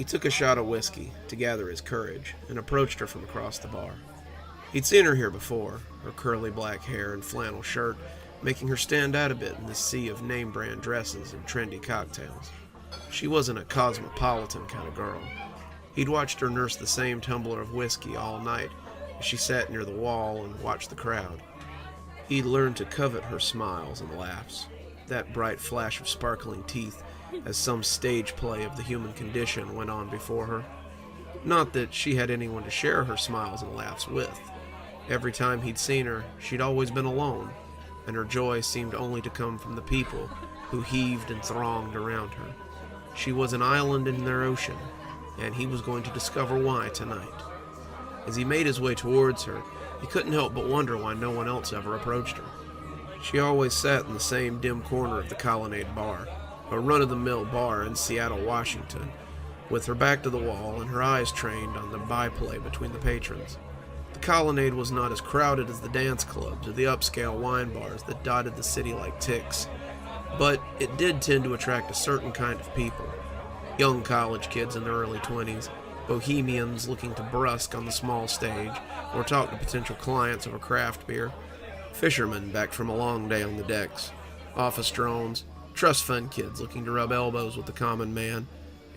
He took a shot of whiskey to gather his courage and approached her from across the bar. He'd seen her here before, her curly black hair and flannel shirt making her stand out a bit in this sea of name-brand dresses and trendy cocktails. She wasn't a cosmopolitan kind of girl. He'd watched her nurse the same tumbler of whiskey all night as she sat near the wall and watched the crowd. He'd learned to covet her smiles and laughs, that bright flash of sparkling teeth as some stage play of the human condition went on before her. Not that she had anyone to share her smiles and laughs with. Every time he'd seen her, she'd always been alone, and her joy seemed only to come from the people who heaved and thronged around her. She was an island in their ocean, and he was going to discover why tonight. As he made his way towards her, he couldn't help but wonder why no one else ever approached her. She always sat in the same dim corner of the Colonnade Bar, a run-of-the-mill bar in Seattle, Washington, with her back to the wall and her eyes trained on the byplay between the patrons. The Colonnade was not as crowded as the dance clubs or the upscale wine bars that dotted the city like ticks, but it did tend to attract a certain kind of people. Young college kids in their early 20s, bohemians looking to brusque on the small stage or talk to potential clients over craft beer, fishermen back from a long day on the decks, office drones, trust fund kids looking to rub elbows with the common man,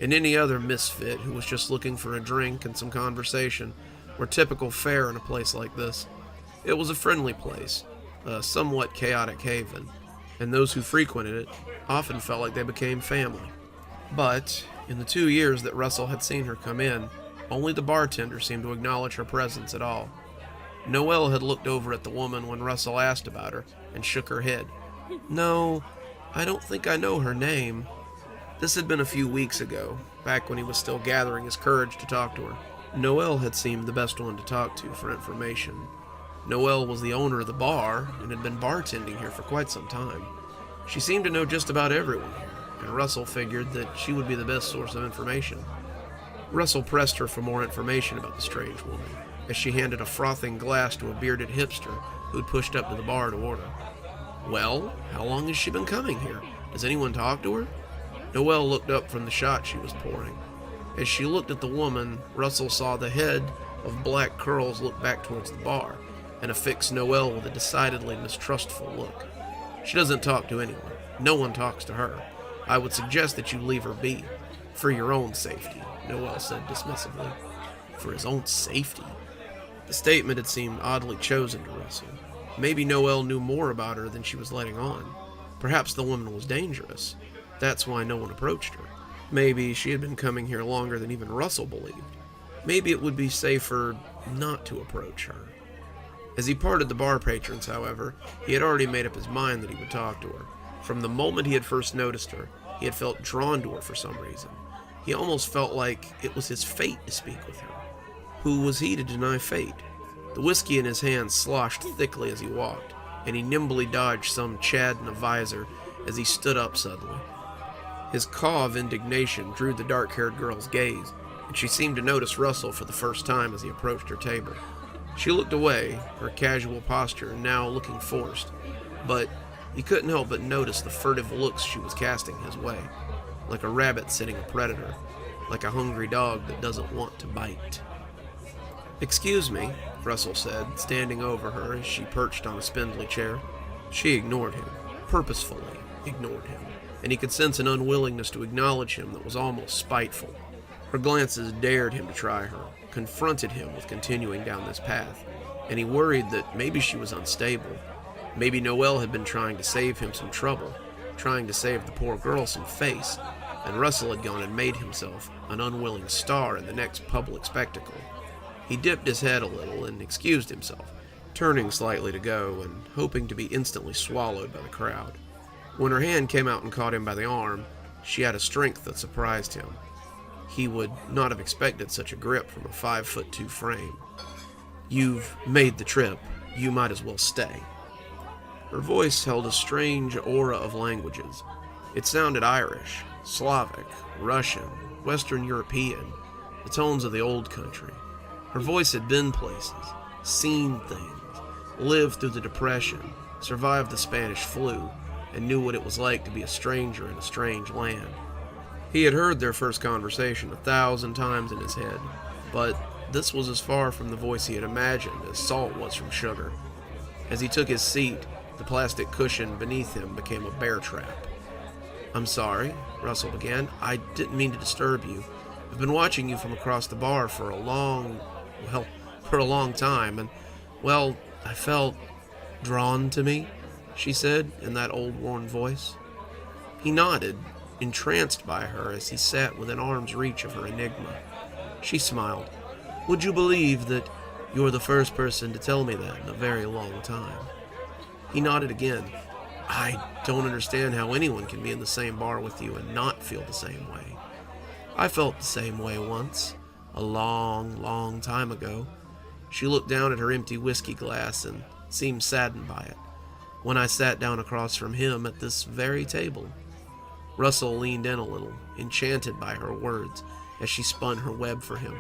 and any other misfit who was just looking for a drink and some conversation were typical fare in a place like this. It was a friendly place, a somewhat chaotic haven, and those who frequented it often felt like they became family. But in the 2 years that Russell had seen her come in, only the bartender seemed to acknowledge her presence at all. Noelle had looked over at the woman when Russell asked about her and shook her head. "No, I don't think I know her name." This had been a few weeks ago, back when he was still gathering his courage to talk to her. Noelle had seemed the best one to talk to for information. Noelle was the owner of the bar and had been bartending here for quite some time. She seemed to know just about everyone here, and Russell figured that she would be the best source of information. Russell pressed her for more information about the strange woman, as she handed a frothing glass to a bearded hipster who'd pushed up to the bar to order. "Well, how long has she been coming here? Has anyone talked to her?" Noelle looked up from the shot she was pouring. As she looked at the woman, Russell saw the head of black curls look back towards the bar, and affix Noelle with a decidedly mistrustful look. "She doesn't talk to anyone. No one talks to her. I would suggest that you leave her be. For your own safety," Noelle said dismissively. For his own safety? The statement had seemed oddly chosen to Russell. Maybe Noelle knew more about her than she was letting on. Perhaps the woman was dangerous. That's why no one approached her. Maybe she had been coming here longer than even Russell believed. Maybe it would be safer not to approach her. As he parted the bar patrons, however, he had already made up his mind that he would talk to her. From the moment he had first noticed her, he had felt drawn to her for some reason. He almost felt like it was his fate to speak with her. Who was he to deny fate? The whiskey in his hand sloshed thickly as he walked, and he nimbly dodged some Chad in a visor as he stood up suddenly. His caw of indignation drew the dark-haired girl's gaze, and she seemed to notice Russell for the first time as he approached her table. She looked away, her casual posture now looking forced, but he couldn't help but notice the furtive looks she was casting his way, like a rabbit sitting a predator, like a hungry dog that doesn't want to bite. "Excuse me," Russell said, standing over her as she perched on a spindly chair. She ignored him, purposefully ignored him, and he could sense an unwillingness to acknowledge him that was almost spiteful. Her glances dared him to try her, confronted him with continuing down this path, and he worried that maybe she was unstable. Maybe Noelle had been trying to save him some trouble, trying to save the poor girl some face, and Russell had gone and made himself an unwilling star in the next public spectacle. He dipped his head a little and excused himself, turning slightly to go and hoping to be instantly swallowed by the crowd. When her hand came out and caught him by the arm, she had a strength that surprised him. He would not have expected such a grip from a 5'2" frame. "You've made the trip. You might as well stay." Her voice held a strange aura of languages. It sounded Irish, Slavic, Russian, Western European, the tones of the old country. Her voice had been places, seen things, lived through the Depression, survived the Spanish flu, and knew what it was like to be a stranger in a strange land. He had heard their first conversation 1,000 times in his head, but this was as far from the voice he had imagined as salt was from sugar. As he took his seat, the plastic cushion beneath him became a bear trap. "I'm sorry," Russell began. "I didn't mean to disturb you. I've been watching you from across the bar for a long time, and, well, I felt drawn to me," she said in that old worn voice. He nodded, entranced by her as he sat within arm's reach of her enigma. She smiled. "Would you believe that you're the first person to tell me that in a very long time?" He nodded again. "I don't understand how anyone can be in the same bar with you and not feel the same way. I felt the same way once, a long, long time ago." She looked down at her empty whiskey glass and seemed saddened by it. "When I sat down across from him at this very table." Russell leaned in a little, enchanted by her words as she spun her web for him.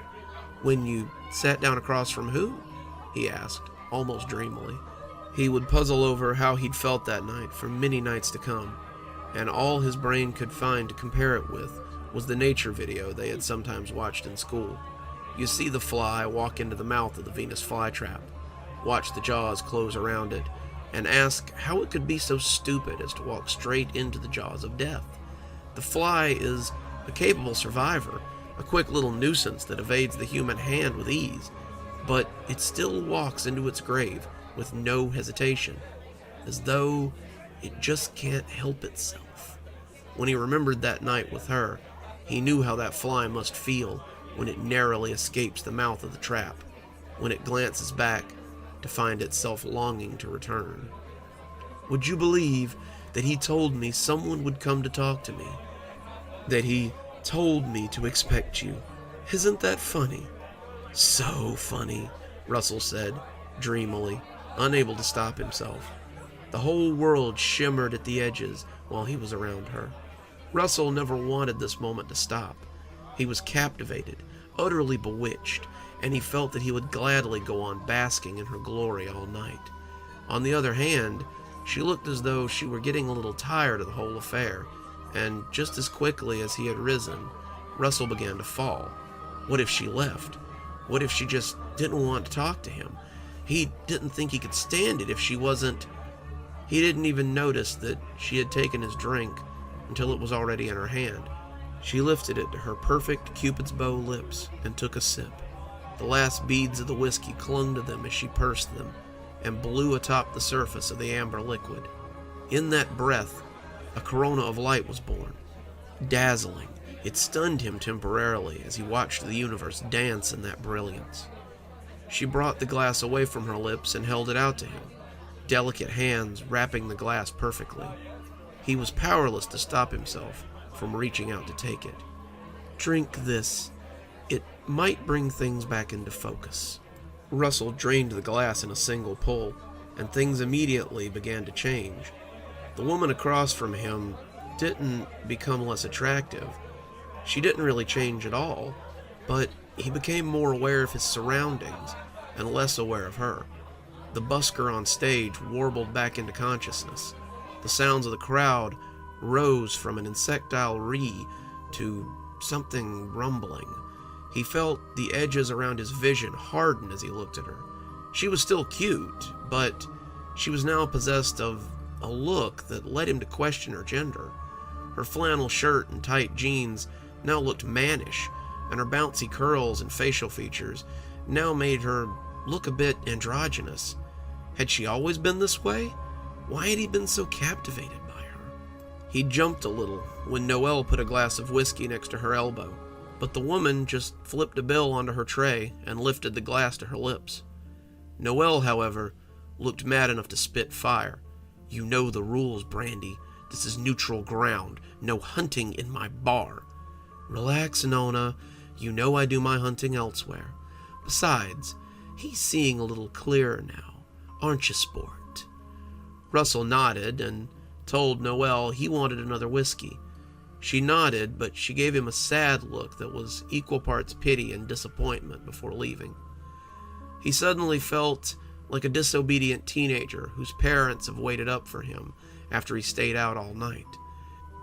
"When you sat down across from who?" he asked, almost dreamily. He would puzzle over how he'd felt that night for many nights to come, and all his brain could find to compare it with was the nature video they had sometimes watched in school. You see the fly walk into the mouth of the Venus flytrap, watch the jaws close around it, and ask how it could be so stupid as to walk straight into the jaws of death. The fly is a capable survivor, a quick little nuisance that evades the human hand with ease, but it still walks into its grave with no hesitation, as though it just can't help itself. When he remembered that night with her, he knew how that fly must feel when it narrowly escapes the mouth of the trap, when it glances back to find itself longing to return. "Would you believe that he told me someone would come to talk to me? That he told me to expect you? Isn't that funny?" "So funny," Russell said, dreamily, unable to stop himself. The whole world shimmered at the edges while he was around her. Russell never wanted this moment to stop. He was captivated, utterly bewitched, and he felt that he would gladly go on basking in her glory all night. On the other hand, she looked as though she were getting a little tired of the whole affair, and just as quickly as he had risen, Russell began to fall. What if she left? What if she just didn't want to talk to him? He didn't think he could stand it if she wasn't... He didn't even notice that she had taken his drink until it was already in her hand. She lifted it to her perfect Cupid's bow lips and took a sip. The last beads of the whiskey clung to them as she pursed them and blew atop the surface of the amber liquid. In that breath, a corona of light was born. Dazzling, it stunned him temporarily as he watched the universe dance in that brilliance. She brought the glass away from her lips and held it out to him, delicate hands wrapping the glass perfectly. He was powerless to stop himself from reaching out to take it. "Drink this. It might bring things back into focus." Russell drained the glass in a single pull, and things immediately began to change. The woman across from him didn't become less attractive. She didn't really change at all, but he became more aware of his surroundings and less aware of her. The busker on stage warbled back into consciousness. The sounds of the crowd rose from an insectile ree to something rumbling. He felt the edges around his vision harden as he looked at her. She was still cute, but she was now possessed of a look that led him to question her gender. Her flannel shirt and tight jeans now looked mannish, and her bouncy curls and facial features now made her look a bit androgynous. Had she always been this way? Why had he been so captivated by her? He jumped a little when Noelle put a glass of whiskey next to her elbow, but the woman just flipped a bill onto her tray and lifted the glass to her lips. Noelle, however, looked mad enough to spit fire. "You know the rules, Brandy. This is neutral ground. No hunting in my bar." "Relax, Nona. You know I do my hunting elsewhere. Besides, he's seeing a little clearer now. Aren't you, sport?" Russell nodded and told Noelle he wanted another whiskey. She nodded, but she gave him a sad look that was equal parts pity and disappointment before leaving. He suddenly felt like a disobedient teenager whose parents have waited up for him after he stayed out all night.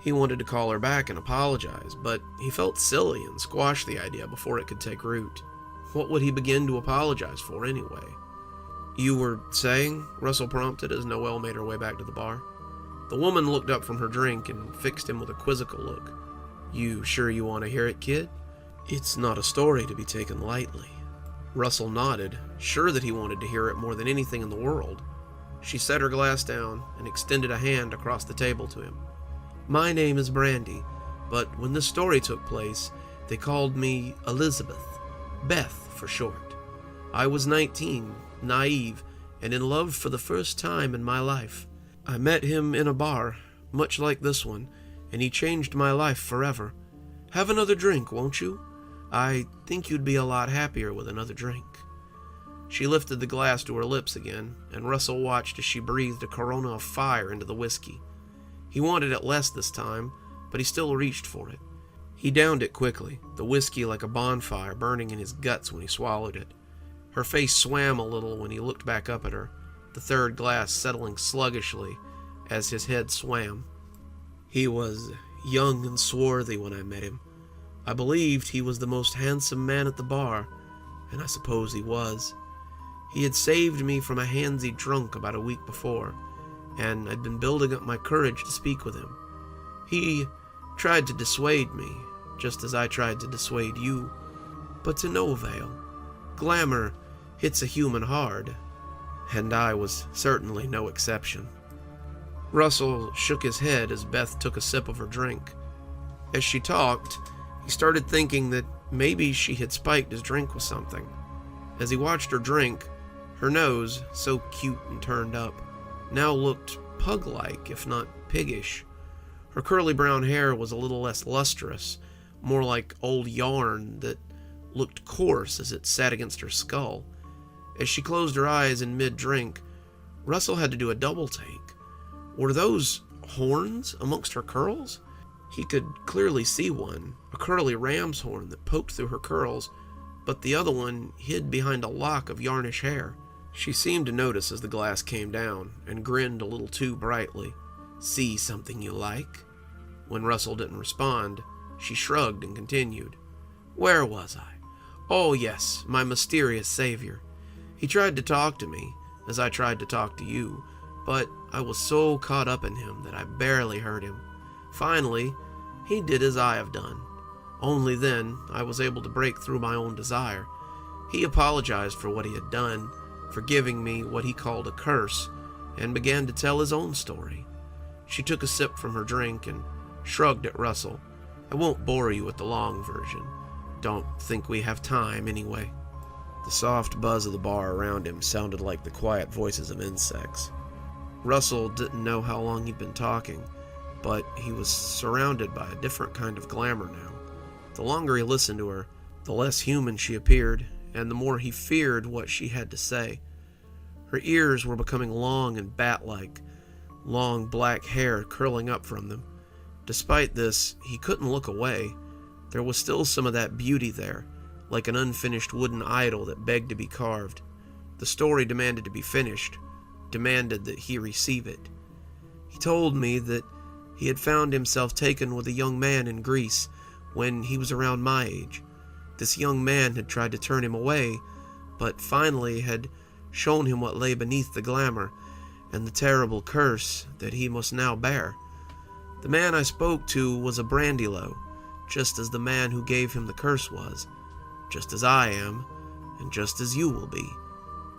He wanted to call her back and apologize, but he felt silly and squashed the idea before it could take root. What would he begin to apologize for anyway? "You were saying?" Russell prompted as Noelle made her way back to the bar. The woman looked up from her drink and fixed him with a quizzical look. "You sure you want to hear it, kid? It's not a story to be taken lightly." Russell nodded, sure that he wanted to hear it more than anything in the world. She set her glass down and extended a hand across the table to him. "My name is Brandy, but when this story took place, they called me Elizabeth, Beth for short. I was 19, naive, and in love for the first time in my life. I met him in a bar, much like this one, and he changed my life forever. Have another drink, won't you? I think you'd be a lot happier with another drink." She lifted the glass to her lips again, and Russell watched as she breathed a corona of fire into the whiskey. He wanted it less this time, but he still reached for it. He downed it quickly, the whiskey like a bonfire burning in his guts when he swallowed it. Her face swam a little when he looked back up at her, the third glass settling sluggishly as his head swam. "He was young and swarthy when I met him. I believed he was the most handsome man at the bar, and I suppose he was. He had saved me from a handsy drunk about a week before, and I'd been building up my courage to speak with him. He tried to dissuade me, just as I tried to dissuade you, but to no avail. Glamour hits a human hard, and I was certainly no exception." Russell shook his head as Beth took a sip of her drink. As she talked, he started thinking that maybe she had spiked his drink with something. As he watched her drink, her nose, so cute and turned up, now looked pug-like, if not piggish. Her curly brown hair was a little less lustrous, more like old yarn that looked coarse as it sat against her skull. As she closed her eyes in mid-drink, Russell had to do a double take. Were those horns amongst her curls? He could clearly see one, a curly ram's horn that poked through her curls, but the other one hid behind a lock of yarnish hair. She seemed to notice as the glass came down, and grinned a little too brightly. "See something you like?" When Russell didn't respond, she shrugged and continued. "Where was I? Oh yes, my mysterious savior. He tried to talk to me, as I tried to talk to you, but I was so caught up in him that I barely heard him. Finally, he did as I have done. Only then I was able to break through my own desire. He apologized for what he had done, for giving me what he called a curse, and began to tell his own story." She took a sip from her drink and shrugged at Russell. "I won't bore you with the long version. Don't think we have time anyway." The soft buzz of the bar around him sounded like the quiet voices of insects. Russell didn't know how long he'd been talking, but he was surrounded by a different kind of glamour now. The longer he listened to her, the less human she appeared, and the more he feared what she had to say. Her ears were becoming long and bat-like, long black hair curling up from them. Despite this, he couldn't look away. There was still some of that beauty there, like an unfinished wooden idol that begged to be carved. The story demanded to be finished, demanded that he receive it. He told me that he had found himself taken with a young man in Greece when he was around my age. This young man had tried to turn him away, but finally had shown him what lay beneath the glamour and the terrible curse that he must now bear. The man I spoke to was a Brandylou, just as the man who gave him the curse was, just as I am, and just as you will be."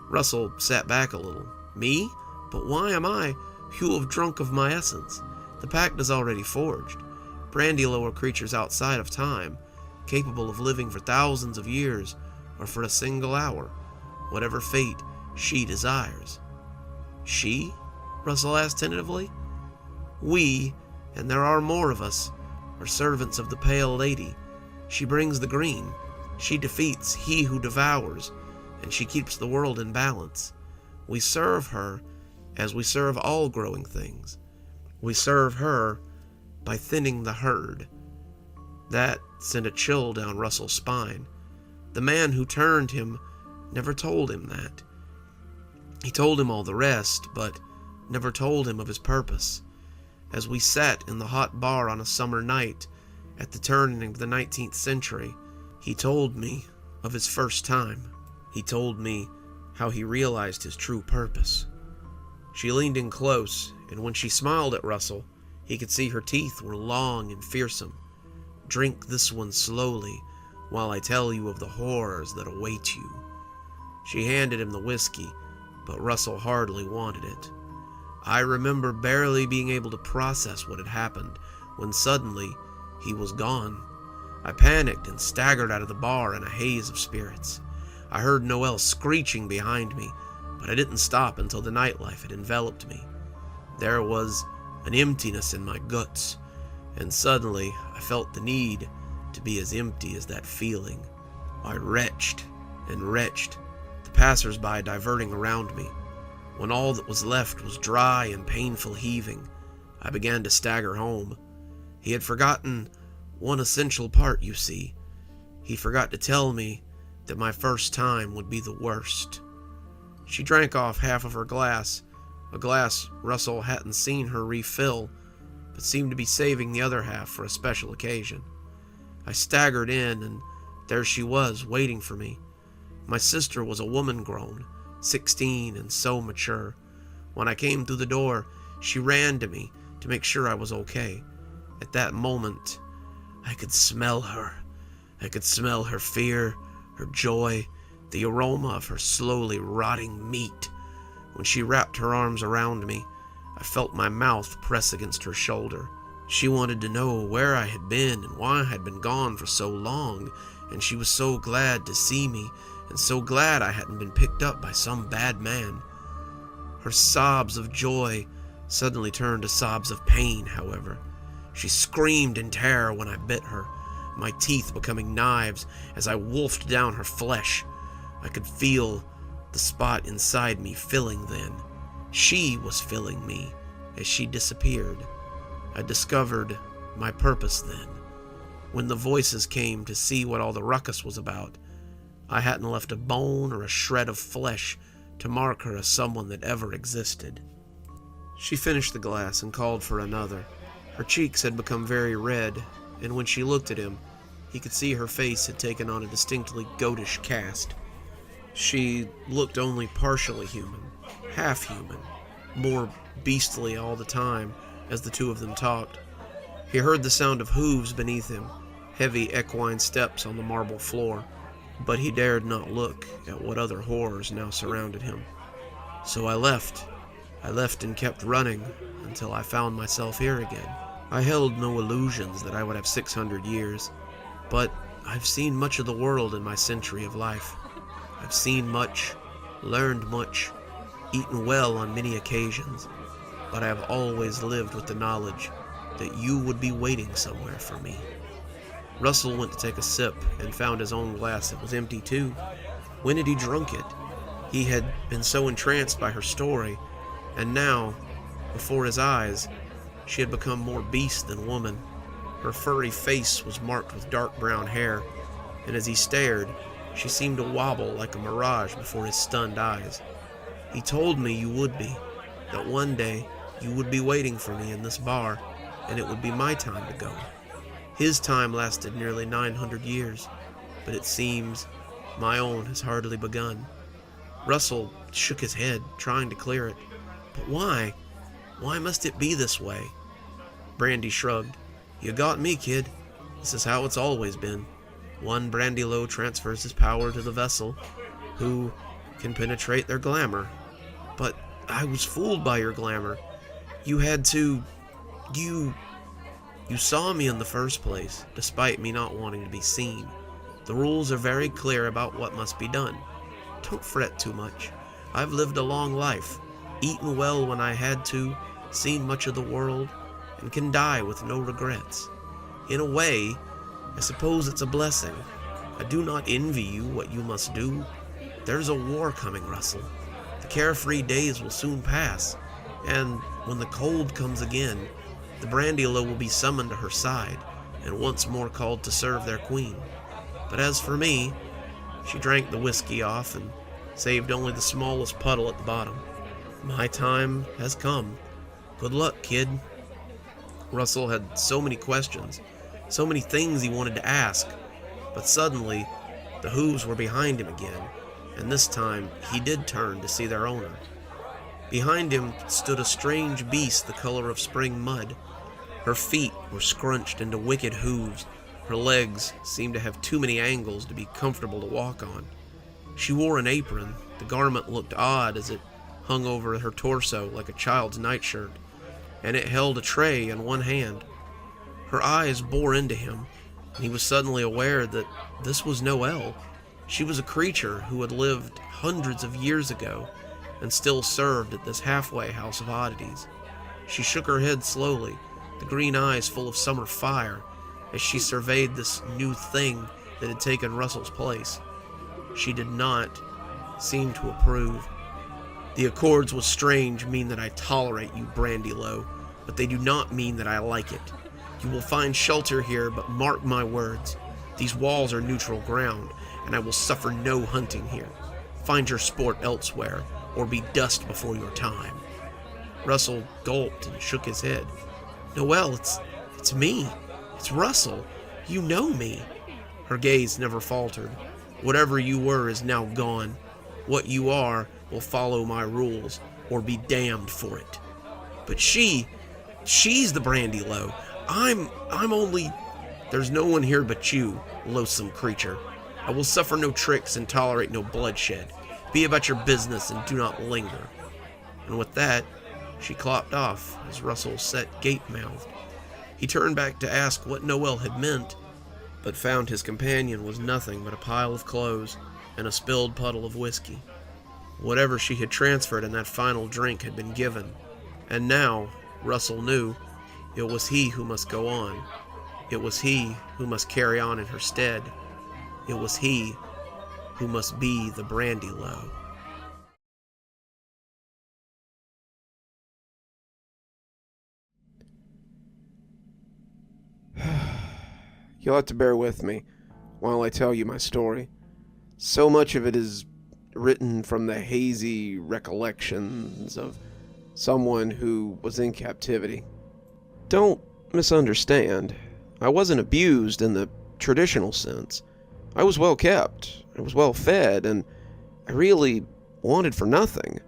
Russell sat back a little. "Me? But why am I, who have drunk of my essence? The pact is already forged. Brandylou are creatures outside of time, capable of living for thousands of years, or for a single hour, whatever fate she desires." "She?" Russell asked tentatively. "We, and there are more of us, are servants of the Pale Lady. She brings the green. She defeats he who devours, and she keeps the world in balance. We serve her as we serve all growing things. We serve her by thinning the herd." That sent a chill down Russell's spine. The man who turned him never told him that. He told him all the rest, but never told him of his purpose. as we sat in the hot bar on a summer night at the turn of the 19th century. He told me of his first time. He told me how he realized his true purpose. She leaned in close, and when she smiled at Russell, he could see her teeth were long and fearsome. "Drink this one slowly, while I tell you of the horrors that await you." She handed him the whiskey, but Russell hardly wanted it. I remember barely being able to process what had happened when suddenly he was gone. I panicked and staggered out of the bar in a haze of spirits. I heard Noelle screeching behind me, but I didn't stop until the nightlife had enveloped me. There was an emptiness in my guts, and suddenly I felt the need to be as empty as that feeling. I retched and retched, the passers-by diverting around me. When all that was left was dry and painful heaving, I began to stagger home. He had forgotten one essential part, you see. He forgot to tell me that my first time would be the worst. She drank off half of her glass, a glass Russell hadn't seen her refill, but seemed to be saving the other half for a special occasion. I staggered in, and there she was, waiting for me. My sister was a woman grown, 16 and so mature. When I came through the door, she ran to me to make sure I was okay. At that moment, I could smell her. I could smell her fear, her joy, the aroma of her slowly rotting meat. When she wrapped her arms around me, I felt my mouth press against her shoulder. She wanted to know where I had been and why I had been gone for so long, and she was so glad to see me, and so glad I hadn't been picked up by some bad man. Her sobs of joy suddenly turned to sobs of pain, however. She screamed in terror when I bit her, my teeth becoming knives as I wolfed down her flesh. I could feel the spot inside me filling then. She was filling me as she disappeared. I discovered my purpose then. When the voices came to see what all the ruckus was about, I hadn't left a bone or a shred of flesh to mark her as someone that ever existed. She finished the glass and called for another. Her cheeks had become very red, and when she looked at him, he could see her face had taken on a distinctly goatish cast. She looked only partially human, half human, more beastly all the time as the two of them talked. He heard the sound of hooves beneath him, heavy equine steps on the marble floor, but he dared not look at what other horrors now surrounded him. So I left and kept running until I found myself here again. I held no illusions that I would have 600 years, but I've seen much of the world in my century of life. I've seen much, learned much, eaten well on many occasions, but I have always lived with the knowledge that you would be waiting somewhere for me. Russell went to take a sip and found his own glass that was empty too. When had he drunk it? He had been so entranced by her story, and now, before his eyes, she had become more beast than woman. Her furry face was marked with dark brown hair, and as he stared, she seemed to wobble like a mirage before his stunned eyes. He told me you would be, that one day you would be waiting for me in this bar, and it would be my time to go. His time lasted nearly 900 years, but it seems my own has hardly begun. Russell shook his head, trying to clear it. But why? Why must it be this way? Brandy shrugged. You got me, kid. This is how it's always been. One Brandylou transfers his power to the vessel, who can penetrate their glamour. But I was fooled by your glamour. You had to... You saw me in the first place, despite me not wanting to be seen. The rules are very clear about what must be done. Don't fret too much. I've lived a long life, eaten well when I had to, seen much of the world, and can die with no regrets. In a way, I suppose it's a blessing. I do not envy you what you must do. There's a war coming, Russell. The carefree days will soon pass, and when the cold comes again, the Brandylou will be summoned to her side, and once more called to serve their queen. But as for me, she drank the whiskey off and saved only the smallest puddle at the bottom. My time has come. Good luck, kid. Russell had so many questions, so many things he wanted to ask, but suddenly, the hooves were behind him again, and this time he did turn to see their owner. Behind him stood a strange beast the color of spring mud. Her feet were scrunched into wicked hooves. Her legs seemed to have too many angles to be comfortable to walk on. She wore an apron. The garment looked odd as it hung over her torso like a child's nightshirt, and it held a tray in one hand. Her eyes bore into him, and he was suddenly aware that this was Noelle. She was a creature who had lived hundreds of years ago and still served at this halfway house of oddities. She shook her head slowly, the green eyes full of summer fire, as she surveyed this new thing that had taken Russell's place. She did not seem to approve. "The accords with strange mean that I tolerate you, Brandylou, but they do not mean that I like it. You will find shelter here, but mark my words. These walls are neutral ground, and I will suffer no hunting here. Find your sport elsewhere, or be dust before your time." Russell gulped and shook his head. "Noelle, it's me. It's Russell. You know me." Her gaze never faltered. "Whatever you were is now gone. What you are will follow my rules, or be damned for it." "But she's the Brandylou. I'm only..." "There's no one here but you, loathsome creature. I will suffer no tricks and tolerate no bloodshed. Be about your business and do not linger." And with that, she clopped off as Russell sat gape-mouthed. He turned back to ask what Noelle had meant, but found his companion was nothing but a pile of clothes and a spilled puddle of whiskey. Whatever she had transferred in that final drink had been given, and now, Russell knew, it was he who must go on. It was he who must carry on in her stead. It was he who must be the Brandylou. You'll have to bear with me while I tell you my story. So much of it is written from the hazy recollections of someone who was in captivity. Don't misunderstand. I wasn't abused in the traditional sense. I was well kept, I was well fed, and I really wanted for nothing,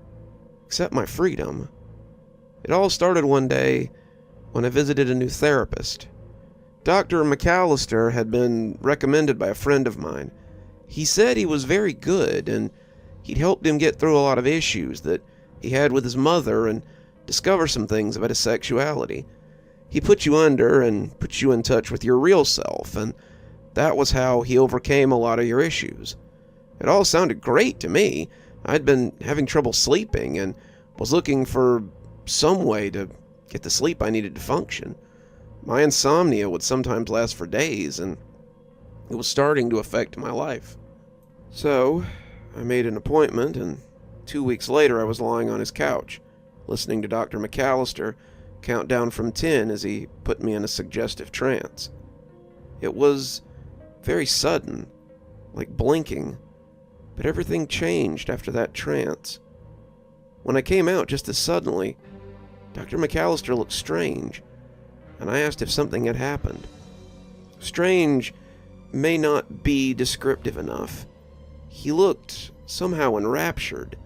except my freedom. It all started one day when I visited a new therapist. Dr. McAllister had been recommended by a friend of mine. He said he was very good, and he'd helped him get through a lot of issues that he had with his mother and discover some things about his sexuality. He put you under and put you in touch with your real self, and that was how he overcame a lot of your issues. It all sounded great to me. I'd been having trouble sleeping and was looking for some way to get the sleep I needed to function. My insomnia would sometimes last for days, and it was starting to affect my life. So, I made an appointment, and 2 weeks later I was lying on his couch, listening to Dr. McAllister count down from 10 as he put me in a suggestive trance. It was very sudden, like blinking, but everything changed after that trance. When I came out just as suddenly, Dr. McAllister looked strange, and I asked if something had happened. Strange may not be descriptive enough. He looked somehow enraptured,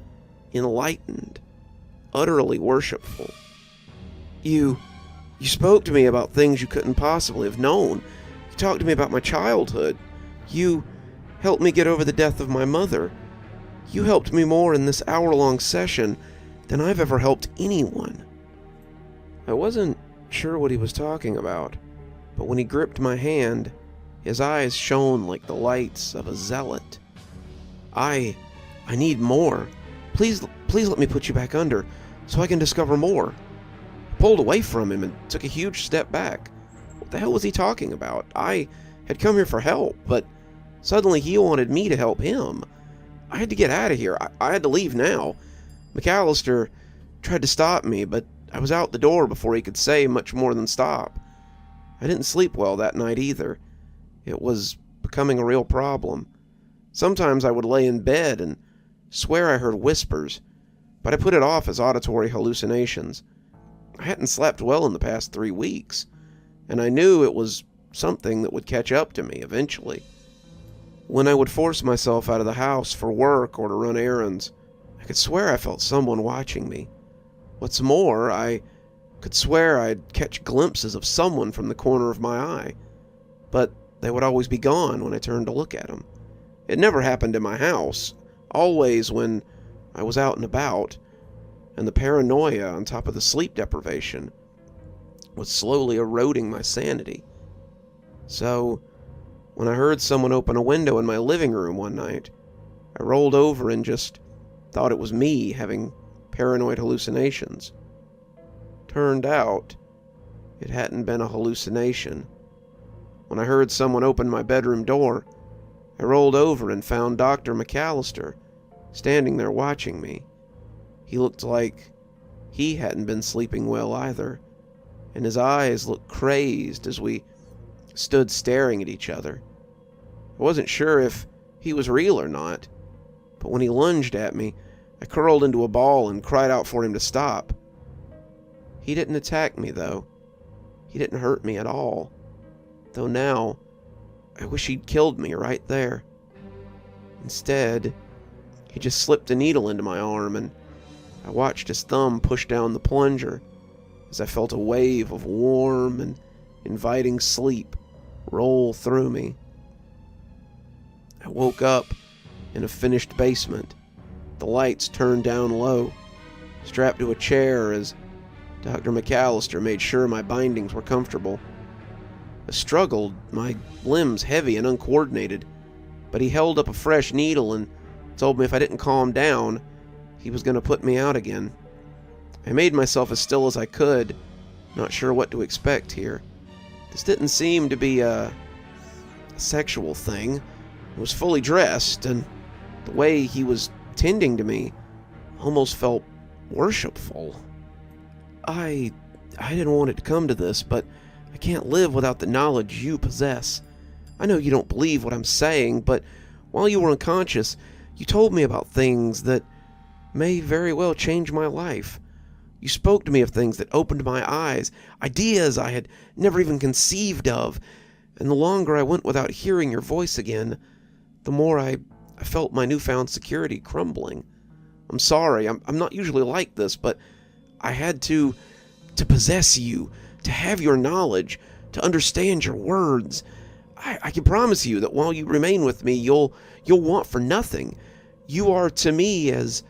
enlightened, utterly worshipful. You spoke to me about things you couldn't possibly have known. You talked to me about my childhood. You helped me get over the death of my mother. You helped me more in this hour-long session than I've ever helped anyone." I wasn't sure what he was talking about, but when he gripped my hand, his eyes shone like the lights of a zealot. I need more. Please let me put you back under, so I can discover more." I pulled away from him and took a huge step back. What the hell was he talking about? I had come here for help, but suddenly he wanted me to help him. I had to get out of here. I had to leave now. McAllister tried to stop me, but I was out the door before he could say much more than stop. I didn't sleep well that night either. It was becoming a real problem. Sometimes I would lay in bed and swear I heard whispers, but I put it off as auditory hallucinations. I hadn't slept well in the past 3 weeks, and I knew it was something that would catch up to me eventually. When I would force myself out of the house for work or to run errands, I could swear I felt someone watching me. What's more, I could swear I'd catch glimpses of someone from the corner of my eye, but they would always be gone when I turned to look at them. It never happened in my house, always when I was out and about, and the paranoia on top of the sleep deprivation was slowly eroding my sanity. So, when I heard someone open a window in my living room one night, I rolled over and just thought it was me having paranoid hallucinations. Turned out, it hadn't been a hallucination. When I heard someone open my bedroom door, I rolled over and found Dr. McAllister standing there watching me. He looked like he hadn't been sleeping well either, and his eyes looked crazed as we stood staring at each other. I wasn't sure if he was real or not, but when he lunged at me, I curled into a ball and cried out for him to stop. He didn't attack me, though. He didn't hurt me at all, though now I wish he'd killed me right there. Instead, he just slipped a needle into my arm, and I watched his thumb push down the plunger as I felt a wave of warm and inviting sleep roll through me. I woke up in a finished basement, the lights turned down low, strapped to a chair as Dr. McAllister made sure my bindings were comfortable. I struggled, my limbs heavy and uncoordinated, but he held up a fresh needle and told me if I didn't calm down, he was going to put me out again. I made myself as still as I could, not sure what to expect here. This didn't seem to be a sexual thing. I was fully dressed, and the way he was tending to me almost felt worshipful. I didn't want it to come to this, but I can't live without the knowledge you possess. I know you don't believe what I'm saying, but while you were unconscious, you told me about things that may very well change my life. You spoke to me of things that opened my eyes, ideas I had never even conceived of, and the longer I went without hearing your voice again, the more I felt my newfound security crumbling. I'm sorry, I'm not usually like this, but I had to possess you, to have your knowledge, to understand your words. I can promise you that while you remain with me, you'll want for nothing. You are to me as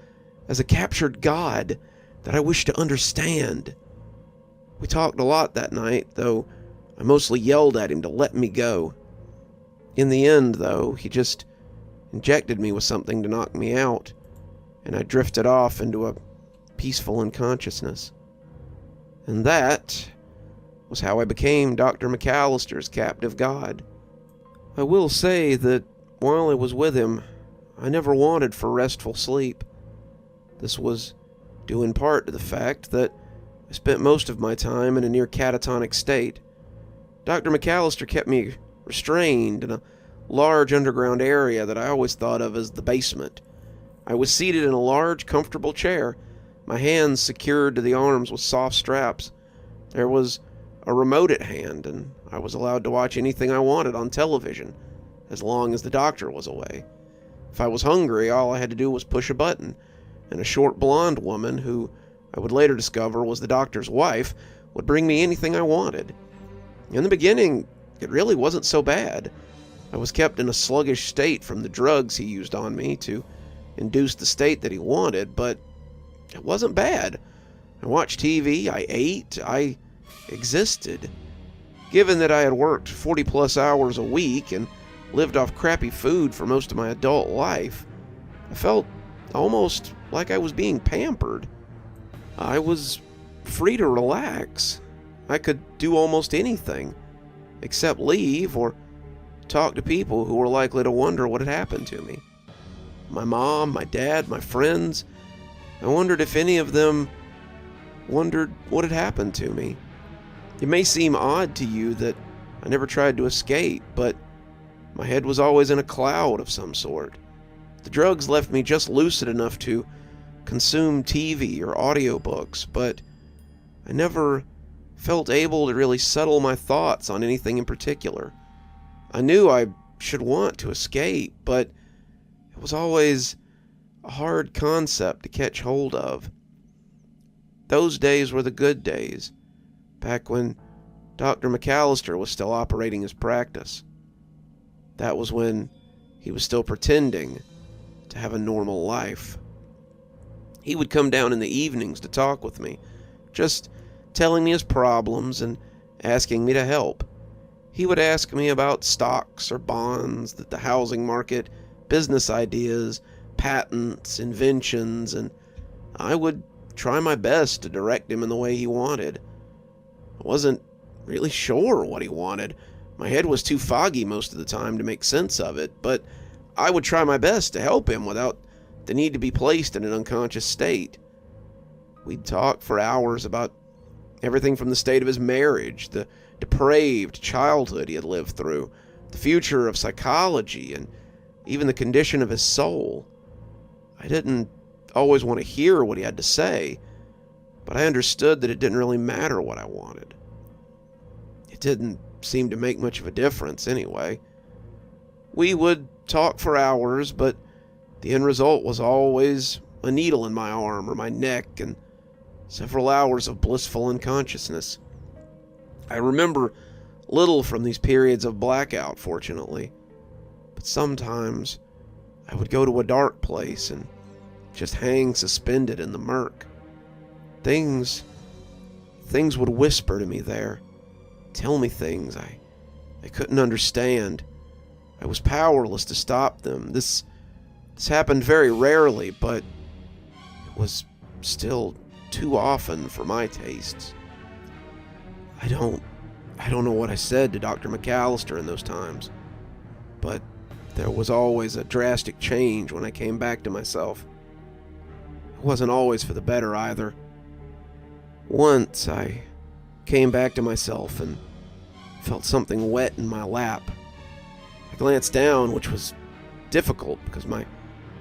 a captured god that I wish to understand. We talked a lot that night, though I mostly yelled at him to let me go. In the end, though, he just injected me with something to knock me out, and I drifted off into a peaceful unconsciousness. And that was how I became Dr. McAllister's captive god. I will say that while I was with him, I never wanted for restful sleep. This was due in part to the fact that I spent most of my time in a near catatonic state. Dr. McAllister kept me restrained in a large underground area that I always thought of as the basement. I was seated in a large, comfortable chair, my hands secured to the arms with soft straps. There was a remote at hand, and I was allowed to watch anything I wanted on television, as long as the doctor was away. If I was hungry, all I had to do was push a button, and a short blonde woman, who I would later discover was the doctor's wife, would bring me anything I wanted. In the beginning, it really wasn't so bad. I was kept in a sluggish state from the drugs he used on me to induce the state that he wanted, but it wasn't bad. I watched TV, I ate, I existed. Given that I had worked 40-plus hours a week and lived off crappy food for most of my adult life, I felt almost like I was being pampered. I was free to relax. I could do almost anything, except leave or talk to people who were likely to wonder what had happened to me. My mom, my dad, my friends. I wondered if any of them wondered what had happened to me. It may seem odd to you that I never tried to escape, but my head was always in a cloud of some sort. The drugs left me just lucid enough to consume TV or audiobooks, but I never felt able to really settle my thoughts on anything in particular. I knew I should want to escape, but it was always a hard concept to catch hold of. Those days were the good days, back when Dr. McAllister was still operating his practice. That was when he was still pretending to have a normal life. He would come down in the evenings to talk with me, just telling me his problems and asking me to help. He would ask me about stocks or bonds, the housing market, business ideas, patents, inventions, and I would try my best to direct him in the way he wanted. I wasn't really sure what he wanted. My head was too foggy most of the time to make sense of it, but I would try my best to help him without the need to be placed in an unconscious state. We'd talk for hours about everything from the state of his marriage, the depraved childhood he had lived through, the future of psychology, and even the condition of his soul. I didn't always want to hear what he had to say, but I understood that it didn't really matter what I wanted. It didn't seem to make much of a difference anyway. We would talk for hours, but the end result was always a needle in my arm or my neck and several hours of blissful unconsciousness. I remember little from these periods of blackout, fortunately, but sometimes I would go to a dark place and just hang suspended in the murk. Things would whisper to me there, tell me things I couldn't understand. I was powerless to stop them. This happened very rarely, but it was still too often for my tastes. I don't know what I said to Dr. McAllister in those times, but there was always a drastic change when I came back to myself. It wasn't always for the better either. Once I came back to myself and felt something wet in my lap. I glanced down, which was difficult because my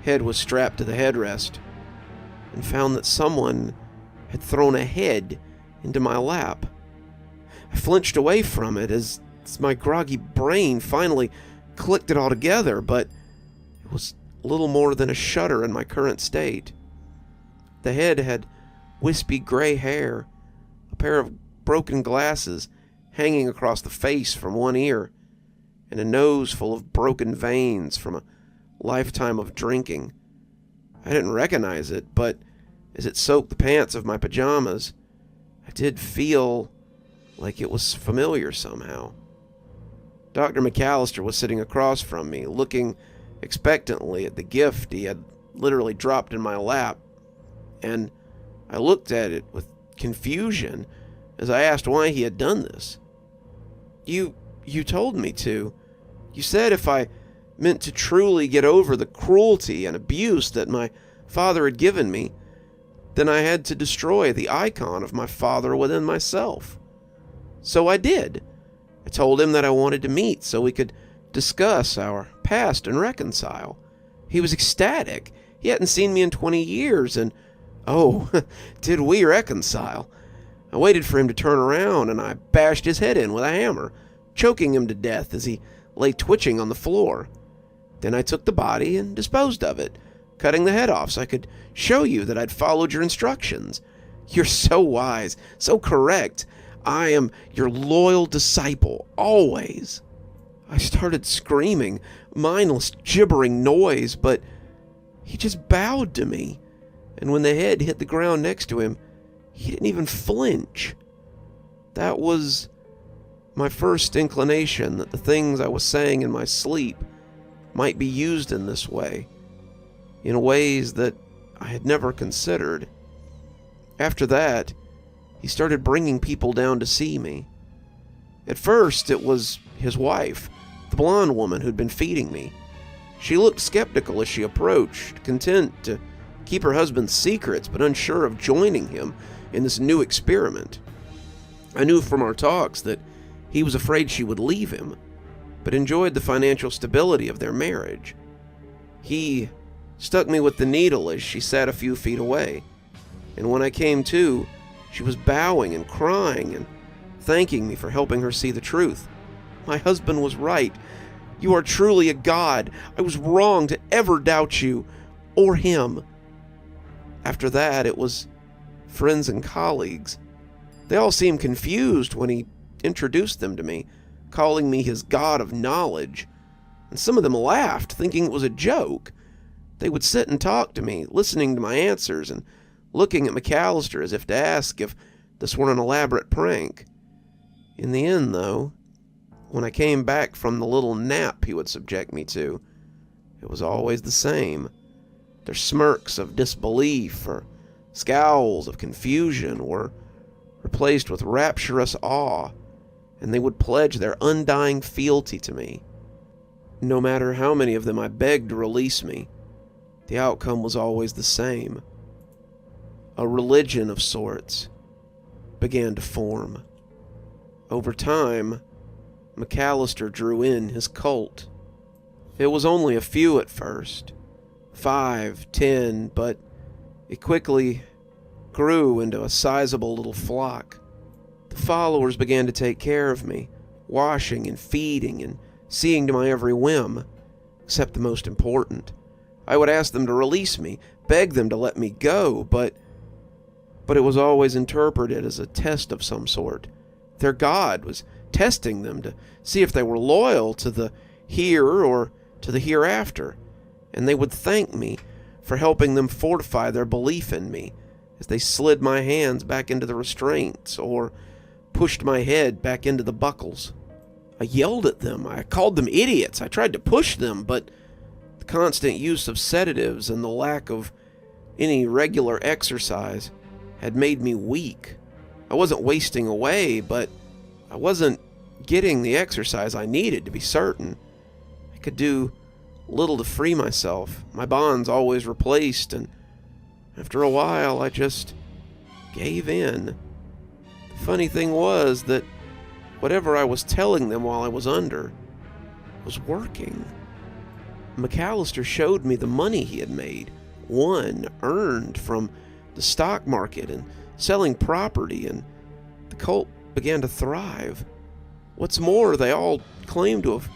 head was strapped to the headrest, and found that someone had thrown a head into my lap. I flinched away from it as my groggy brain finally clicked it all together, but it was little more than a shudder in my current state. The head had wispy gray hair, a pair of broken glasses hanging across the face from one ear, and a nose full of broken veins from a lifetime of drinking. I didn't recognize it, but as it soaked the pants of my pajamas, I did feel like it was familiar somehow. Dr. McAllister was sitting across from me, looking expectantly at the gift he had literally dropped in my lap, and I looked at it with confusion as I asked why he had done this. You told me to. You said if I meant to truly get over the cruelty and abuse that my father had given me, then I had to destroy the icon of my father within myself. So I did. I told him that I wanted to meet so we could discuss our past and reconcile. He was ecstatic. He hadn't seen me in 20 years, and oh, did we reconcile. I waited for him to turn around, and I bashed his head in with a hammer, choking him to death as he lay twitching on the floor. Then I took the body and disposed of it, cutting the head off so I could show you that I'd followed your instructions. You're so wise, so correct. I am your loyal disciple, always. I started screaming, mindless, gibbering noise, but he just bowed to me, and when the head hit the ground next to him, he didn't even flinch. That was my first inclination that the things I was saying in my sleep might be used in this way, in ways that I had never considered. After that, he started bringing people down to see me. At first, it was his wife, the blonde woman who'd been feeding me. She looked skeptical as she approached, content to keep her husband's secrets, but unsure of joining him in this new experiment. I knew from our talks that he was afraid she would leave him, but enjoyed the financial stability of their marriage. He stuck me with the needle as she sat a few feet away, and when I came to, She was bowing and crying and thanking me for helping her see the truth. My husband was right. You are truly a god. I was wrong to ever doubt you or him. After that, it was friends and colleagues. They all seemed confused when he introduced them to me, calling me his god of knowledge. And some of them laughed, thinking it was a joke. They would sit and talk to me, listening to my answers and looking at McAllister as if to ask if this were an elaborate prank. In the end, though, when I came back from the little nap he would subject me to, it was always the same. Their smirks of disbelief or scowls of confusion were replaced with rapturous awe, and they would pledge their undying fealty to me. No matter how many of them I begged to release me, the outcome was always the same. A religion of sorts began to form. Over time, McAllister drew in his cult. It was only a few at first, 5, 10, but it quickly grew into a sizable little flock. The followers began to take care of me, washing and feeding and seeing to my every whim, except the most important. I would ask them to release me, beg them to let me go, but it was always interpreted as a test of some sort. Their god was testing them to see if they were loyal to the here or to the hereafter, and they would thank me for helping them fortify their belief in me as they slid my hands back into the restraints or pushed my head back into the buckles. I yelled at them. I called them idiots. I tried to push them, but the constant use of sedatives and the lack of any regular exercise had made me weak. I wasn't wasting away, but I wasn't getting the exercise I needed to be certain. I could do little to free myself. My bonds always replaced, and after a while I just gave in. The funny thing was that whatever I was telling them while I was under was working. McAllister showed me the money he had made, earned from the stock market and selling property, and the cult began to thrive. What's more, they all claimed to have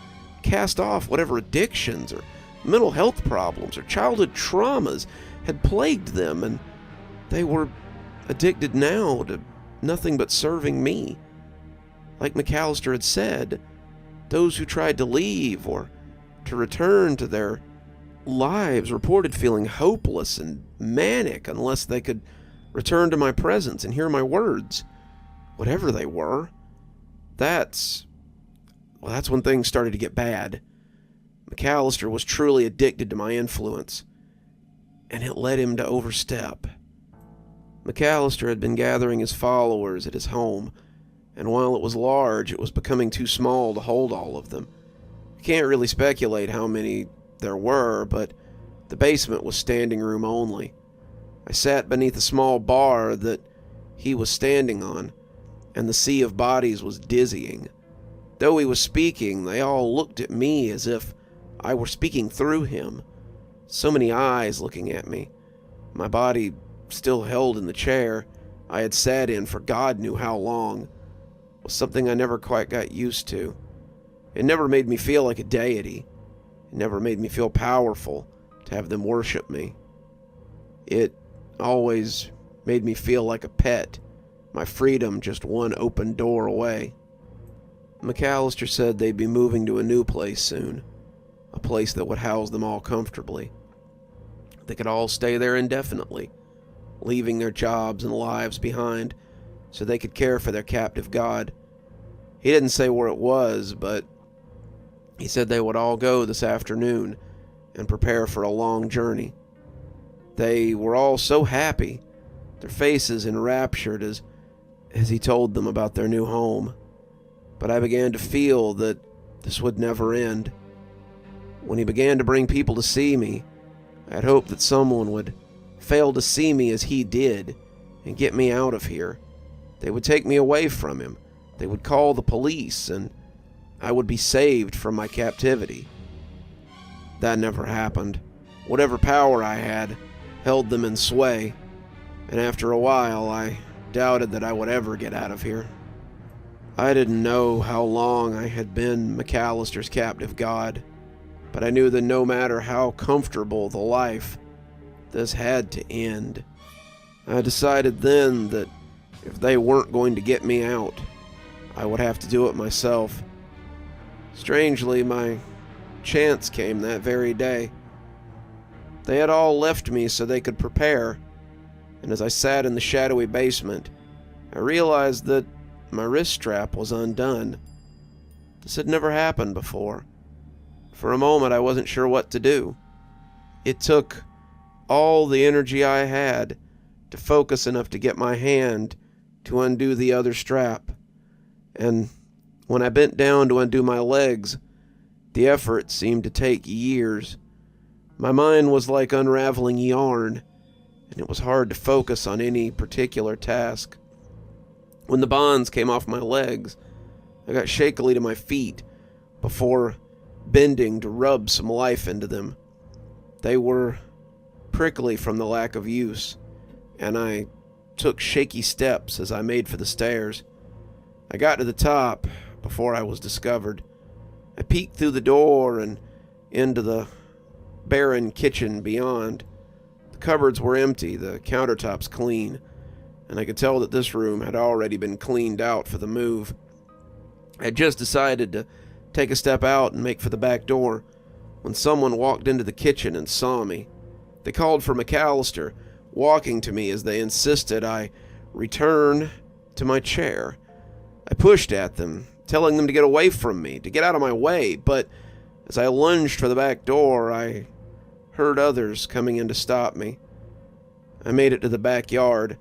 cast off whatever addictions or mental health problems or childhood traumas had plagued them, and they were addicted now to nothing but serving me. Like McAllister had said, those who tried to leave or to return to their lives reported feeling hopeless and manic unless they could return to my presence and hear my words, whatever they were. That's when things started to get bad. McAllister was truly addicted to my influence, and it led him to overstep. McAllister had been gathering his followers at his home, and while it was large, it was becoming too small to hold all of them. I can't really speculate how many there were, but the basement was standing room only. I sat beneath a small bar that he was standing on, and the sea of bodies was dizzying. Though he was speaking, they all looked at me as if I were speaking through him. So many eyes looking at me. My body still held in the chair I had sat in for God knew how long. It was something I never quite got used to. It never made me feel like a deity. It never made me feel powerful to have them worship me. It always made me feel like a pet, my freedom just one open door away. McAllister said they'd be moving to a new place soon, a place that would house them all comfortably. They could all stay there indefinitely, leaving their jobs and lives behind so they could care for their captive god. He didn't say where it was, but he said they would all go this afternoon and prepare for a long journey. They were all so happy, their faces enraptured as he told them about their new home. But I began to feel that this would never end. When he began to bring people to see me, I had hoped that someone would fail to see me as he did and get me out of here. They would take me away from him. They would call the police, and I would be saved from my captivity. That never happened. Whatever power I had held them in sway, and after a while I doubted that I would ever get out of here. I didn't know how long I had been McAllister's captive god, but I knew that no matter how comfortable the life, this had to end. I decided then that if they weren't going to get me out, I would have to do it myself. Strangely, my chance came that very day. They had all left me so they could prepare, and as I sat in the shadowy basement, I realized that my wrist strap was undone. This had never happened before. For a moment, I wasn't sure what to do. It took all the energy I had to focus enough to get my hand to undo the other strap, and when I bent down to undo my legs, the effort seemed to take years. My mind was like unraveling yarn, and it was hard to focus on any particular task. When the bonds came off my legs, I got shakily to my feet before bending to rub some life into them. They were prickly from the lack of use, and I took shaky steps as I made for the stairs. I got to the top before I was discovered. I peeked through the door and into the barren kitchen beyond. The cupboards were empty, the countertops clean, and I could tell that this room had already been cleaned out for the move. I had just decided to take a step out and make for the back door when someone walked into the kitchen and saw me. They called for McAllister, walking to me as they insisted I return to my chair. I pushed at them, telling them to get away from me, to get out of my way, but as I lunged for the back door, I heard others coming in to stop me. I made it to the backyard,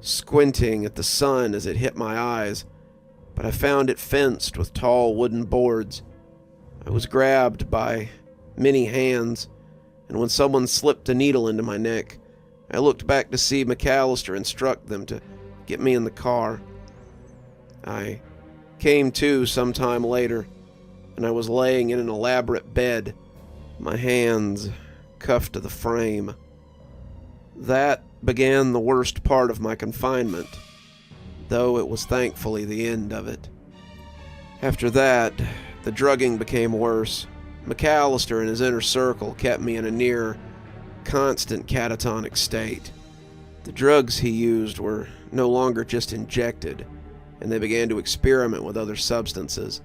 squinting at the sun as it hit my eyes, but I found it fenced with tall wooden boards. I was grabbed by many hands, and when someone slipped a needle into my neck, I looked back to see McAllister instruct them to get me in the car. I came to some time later, and I was laying in an elaborate bed, my hands cuffed to the frame. That began the worst part of my confinement, though it was thankfully the end of it. After that, the drugging became worse. McAllister and his inner circle kept me in a near constant catatonic state. The drugs he used were no longer just injected, and they began to experiment with other substances.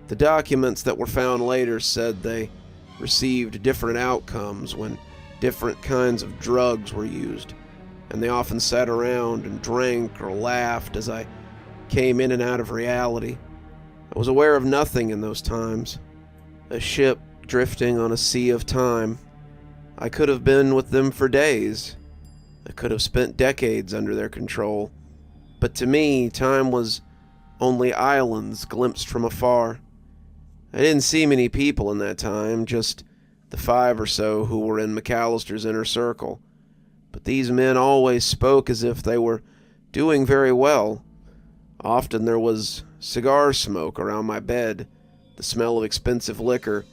The documents that were found later said they received different outcomes when different kinds of drugs were used, and they often sat around and drank or laughed as I came in and out of reality. I was aware of nothing in those times. A ship drifting on a sea of time. I could have been with them for days. I could have spent decades under their control. But to me, time was only islands glimpsed from afar. I didn't see many people in that time, just the 5 or so who were in McAllister's inner circle. But these men always spoke as if they were doing very well. Often there was cigar smoke around my bed, the smell of expensive liquor,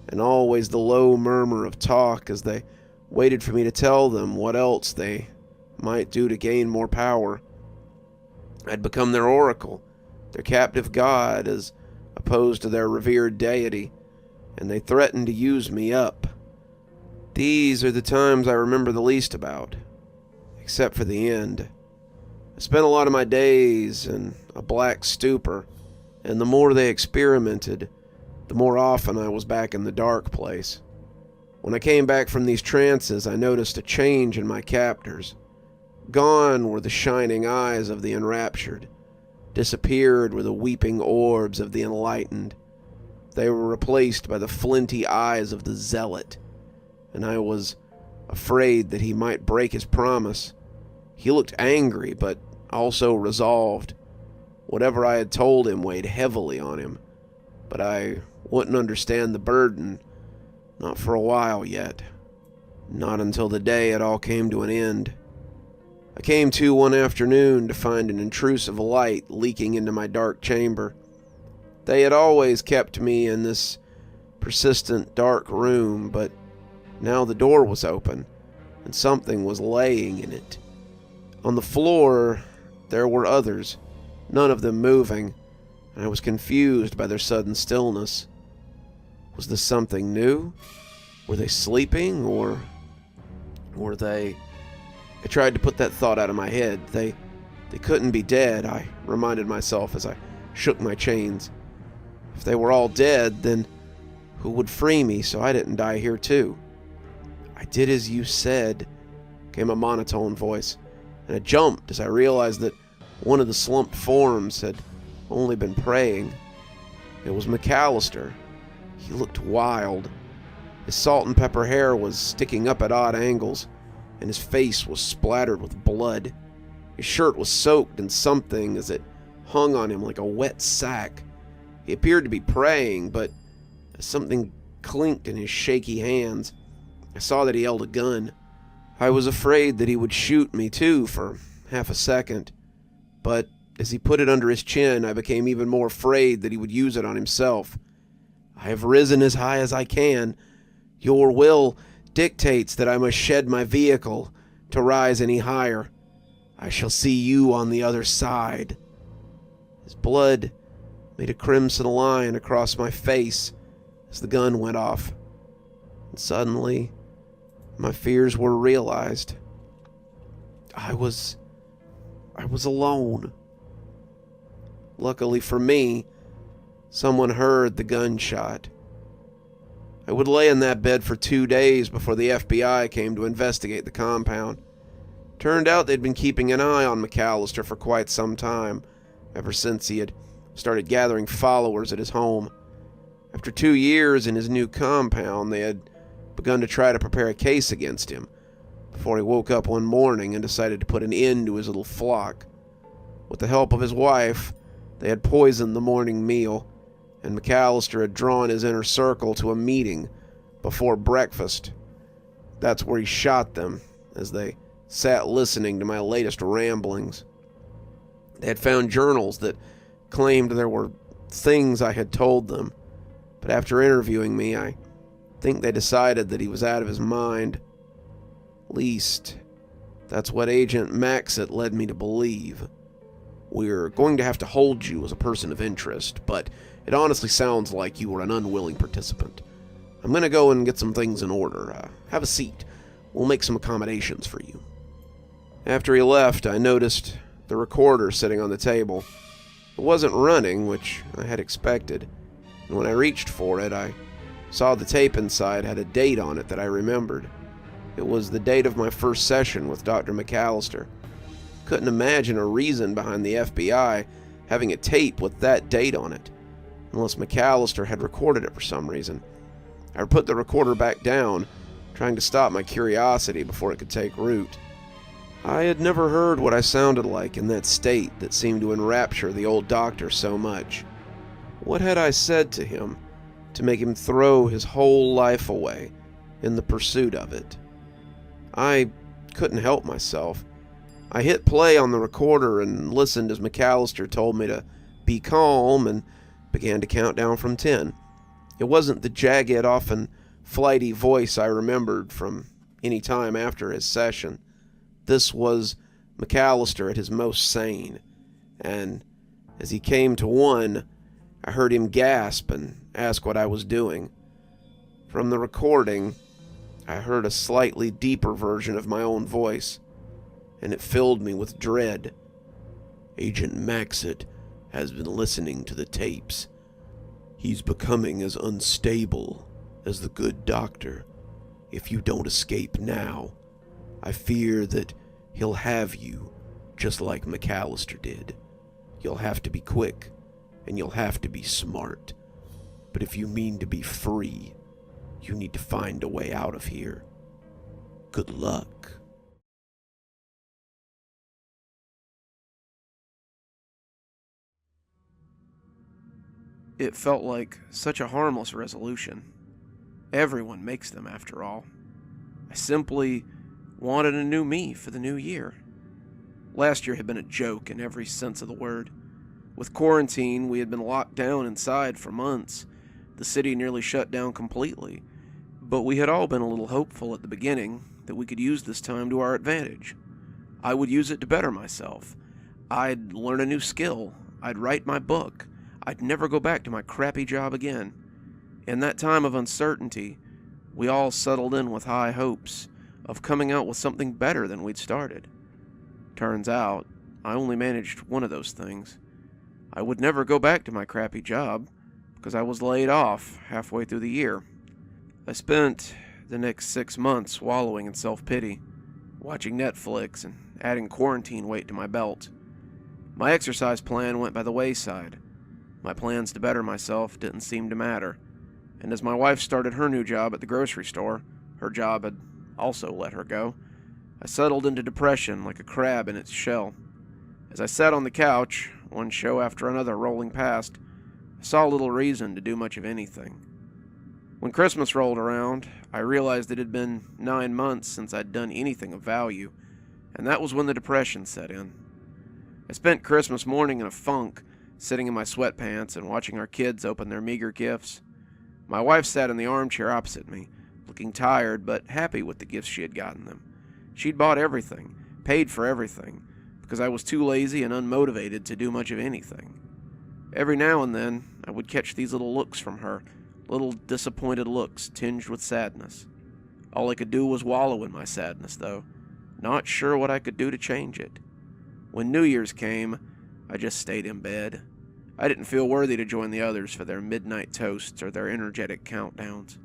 and always the low murmur of talk as they waited for me to tell them what else they might do to gain more power. I'd become their oracle, their captive god as opposed to their revered deity, and they threatened to use me up. These are the times I remember the least about, except for the end. I spent a lot of my days in a black stupor, and the more they experimented, the more often I was back in the dark place. When I came back from these trances, I noticed a change in my captors. Gone were the shining eyes of the enraptured. Disappeared were the weeping orbs of the enlightened. They were replaced by the flinty eyes of the zealot, and I was afraid that he might break his promise. He looked angry, but also resolved. Whatever I had told him weighed heavily on him, but I wouldn't understand the burden, not for a while yet. Not until the day it all came to an end. I came to one afternoon to find an intrusive light leaking into my dark chamber. They had always kept me in this persistent dark room, but now the door was open, and something was laying in it. On the floor, there were others, none of them moving, and I was confused by their sudden stillness. Was this something new? Were they sleeping, or were they... I tried to put that thought out of my head. They couldn't be dead, I reminded myself as I shook my chains. If they were all dead, then who would free me so I didn't die here too? I did as you said, came a monotone voice, and I jumped as I realized that one of the slumped forms had only been praying. It was McAllister. He looked wild. His salt and pepper hair was sticking up at odd angles, and his face was splattered with blood. His shirt was soaked in something as it hung on him like a wet sack. He appeared to be praying, but as something clinked in his shaky hands, I saw that he held a gun. I was afraid that he would shoot me too for half a second, but as he put it under his chin, I became even more afraid that he would use it on himself. I have risen as high as I can. Your will dictates that I must shed my vehicle to rise any higher. I shall see you on the other side. His blood made a crimson line across my face as the gun went off. And suddenly, my fears were realized. I was alone. Luckily for me, someone heard the gunshot. I would lay in that bed for 2 days before the FBI came to investigate the compound. Turned out they'd been keeping an eye on McAllister for quite some time, ever since he had started gathering followers at his home. After 2 years in his new compound, they had begun to try to prepare a case against him, before he woke up one morning and decided to put an end to his little flock. With the help of his wife, they had poisoned the morning meal, and McAllister had drawn his inner circle to a meeting before breakfast. That's where he shot them, as they sat listening to my latest ramblings. They had found journals that claimed there were things I had told them, but after interviewing me, I think they decided that he was out of his mind. At least, that's what Agent Maxit led me to believe. We're going to have to hold you as a person of interest, but it honestly sounds like you were an unwilling participant. I'm going to go and get some things in order. Have a seat. We'll make some accommodations for you. After he left, I noticed the recorder sitting on the table. It wasn't running, which I had expected, and when I reached for it, I saw the tape inside had a date on it that I remembered. It was the date of my first session with Dr. McAllister. Couldn't imagine a reason behind the FBI having a tape with that date on it, unless McAllister had recorded it for some reason. I put the recorder back down, trying to stop my curiosity before it could take root. I had never heard what I sounded like in that state that seemed to enrapture the old doctor so much. What had I said to him to make him throw his whole life away in the pursuit of it? I couldn't help myself. I hit play on the recorder and listened as McAllister told me to be calm and began to count down from 10. It wasn't the jagged, often flighty voice I remembered from any time after his session. This was McAllister at his most sane, and as he came to 1, I heard him gasp and ask what I was doing. From the recording, I heard a slightly deeper version of my own voice, and it filled me with dread. Agent Maxit has been listening to the tapes. He's becoming as unstable as the good doctor. If you don't escape now, I fear that he'll have you, just like McAllister did. You'll have to be quick, and you'll have to be smart. But if you mean to be free, you need to find a way out of here. Good luck. It felt like such a harmless resolution. Everyone makes them, after all. I simply wanted a new me for the new year. Last year had been a joke in every sense of the word. With quarantine, we had been locked down inside for months. The city nearly shut down completely. But we had all been a little hopeful at the beginning that we could use this time to our advantage. I would use it to better myself. I'd learn a new skill. I'd write my book. I'd never go back to my crappy job again. In that time of uncertainty, we all settled in with high hopes of coming out with something better than we'd started. Turns out, I only managed one of those things. I would never go back to my crappy job because I was laid off halfway through the year. I spent the next 6 months wallowing in self-pity, watching Netflix and adding quarantine weight to my belt. My exercise plan went by the wayside. My plans to better myself didn't seem to matter. And as my wife started her new job at the grocery store, her job had also let her go, I settled into depression like a crab in its shell. As I sat on the couch, one show after another rolling past, I saw little reason to do much of anything. When Christmas rolled around, I realized it had been 9 months since I'd done anything of value, and that was when the depression set in. I spent Christmas morning in a funk, sitting in my sweatpants and watching our kids open their meager gifts. My wife sat in the armchair opposite me, looking tired but happy with the gifts she had gotten them. She'd bought everything, paid for everything, because I was too lazy and unmotivated to do much of anything. Every now and then, I would catch these little looks from her, little disappointed looks tinged with sadness. All I could do was wallow in my sadness, though, not sure what I could do to change it. When New Year's came, I just stayed in bed. I didn't feel worthy to join the others for their midnight toasts or their energetic countdowns.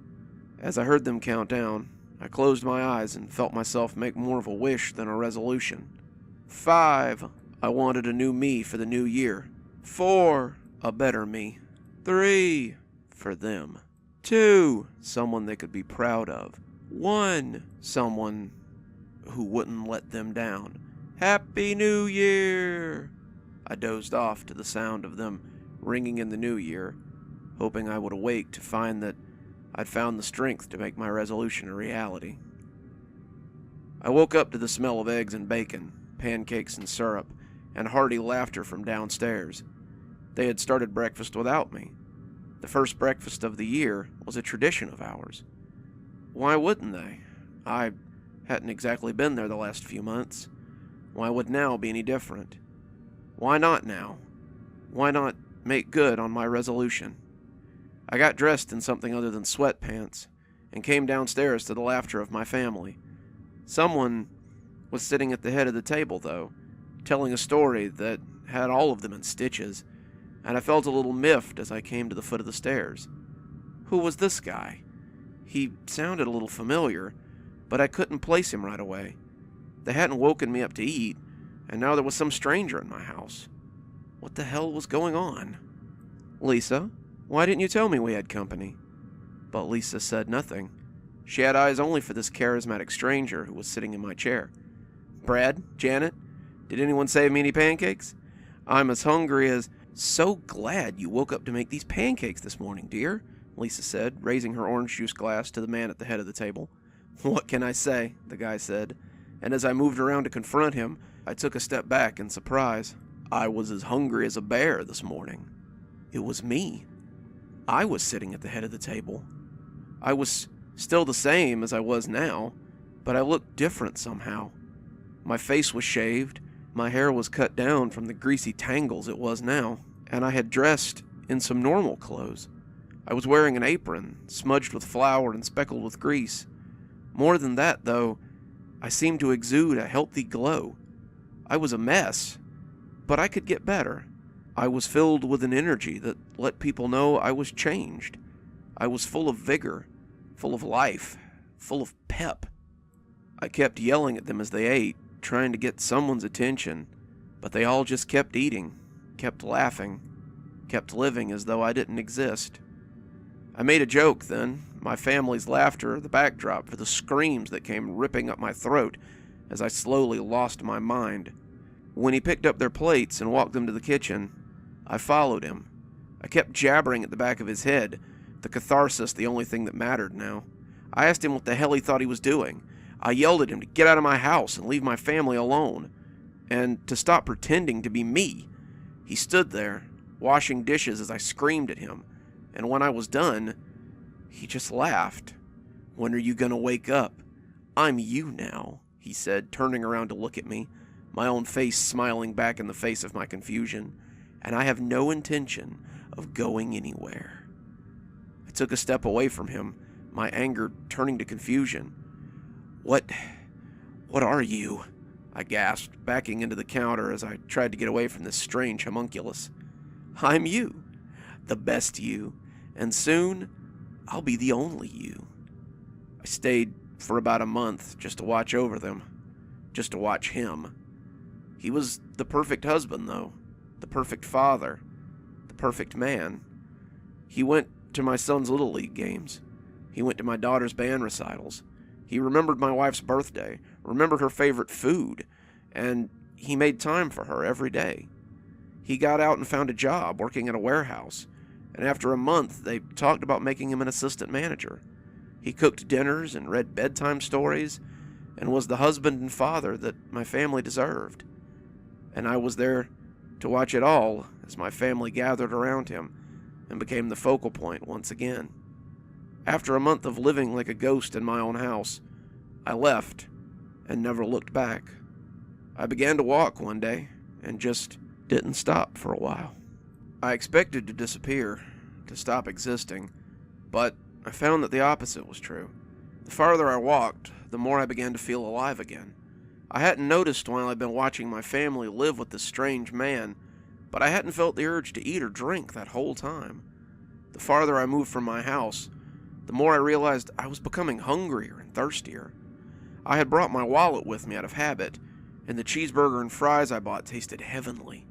As I heard them count down, I closed my eyes and felt myself make more of a wish than a resolution. 5, I wanted a new me for the new year. 4, a better me. 3, for them. 2, someone they could be proud of. 1, someone who wouldn't let them down. Happy New Year! I dozed off to the sound of them ringing in the new year, hoping I would awake to find that I'd found the strength to make my resolution a reality. I woke up to the smell of eggs and bacon, pancakes and syrup, and hearty laughter from downstairs. They had started breakfast without me. The first breakfast of the year was a tradition of ours. Why wouldn't they? I hadn't exactly been there the last few months. Why would now be any different? Why not now? Why not make good on my resolution? I got dressed in something other than sweatpants and came downstairs to the laughter of my family. Someone was sitting at the head of the table, though, telling a story that had all of them in stitches, and I felt a little miffed as I came to the foot of the stairs. Who was this guy? He sounded a little familiar, but I couldn't place him right away. They hadn't woken me up to eat, and now there was some stranger in my house. What the hell was going on? Lisa, why didn't you tell me we had company? But Lisa said nothing. She had eyes only for this charismatic stranger who was sitting in my chair. Brad? Janet? Did anyone save me any pancakes? I'm as hungry as... So glad you woke up to make these pancakes this morning, dear, Lisa said, raising her orange juice glass to the man at the head of the table. What can I say? The guy said, and as I moved around to confront him, I took a step back in surprise. I was as hungry as a bear this morning. It was me. I was sitting at the head of the table. I was still the same as I was now, but I looked different somehow. My face was shaved, my hair was cut down from the greasy tangles it was now, and I had dressed in some normal clothes. I was wearing an apron, smudged with flour and speckled with grease. More than that, though, I seemed to exude a healthy glow. I was a mess, but I could get better. I was filled with an energy that let people know I was changed. I was full of vigor, full of life, full of pep. I kept yelling at them as they ate, trying to get someone's attention, but they all just kept eating, kept laughing, kept living as though I didn't exist. I made a joke then, my family's laughter the backdrop for the screams that came ripping up my throat as I slowly lost my mind. When he picked up their plates and walked them to the kitchen, I followed him. I kept jabbering at the back of his head, the catharsis the only thing that mattered now. I asked him what the hell he thought he was doing. I yelled at him to get out of my house and leave my family alone, and to stop pretending to be me. He stood there, washing dishes as I screamed at him, and when I was done, he just laughed. When are you gonna wake up? I'm you now, he said, turning around to look at me. my own face smiling back in the face of my confusion, and I have no intention of going anywhere. I took a step away from him, my anger turning to confusion. What are you?" I gasped, backing into the counter as I tried to get away from this strange homunculus. "I'm you, the best you, and soon I'll be the only you." I stayed for about a month just to watch over them, just to watch him. He was the perfect husband, though, the perfect father, the perfect man. He went to my son's Little League games. He went to my daughter's band recitals. He remembered my wife's birthday, remembered her favorite food, and he made time for her every day. He got out and found a job working at a warehouse, and after a month they talked about making him an assistant manager. He cooked dinners and read bedtime stories, and was the husband and father that my family deserved. And I was there to watch it all as my family gathered around him and became the focal point once again. After a month of living like a ghost in my own house, I left and never looked back. I began to walk one day and just didn't stop for a while. I expected to disappear, to stop existing, but I found that the opposite was true. The farther I walked, the more I began to feel alive again. I hadn't noticed while I'd been watching my family live with this strange man, but I hadn't felt the urge to eat or drink that whole time. The farther I moved from my house, the more I realized I was becoming hungrier and thirstier. I had brought my wallet with me out of habit, and the cheeseburger and fries I bought tasted heavenly.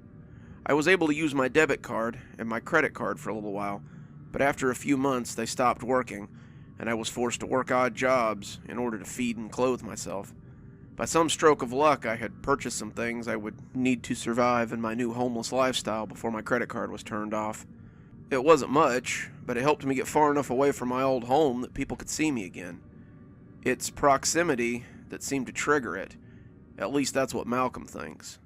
I was able to use my debit card and my credit card for a little while, but after a few months they stopped working, and I was forced to work odd jobs in order to feed and clothe myself. By some stroke of luck, I had purchased some things I would need to survive in my new homeless lifestyle before my credit card was turned off. It wasn't much, but it helped me get far enough away from my old home that people could see me again. It's proximity that seemed to trigger it. At least that's what Malcolm thinks.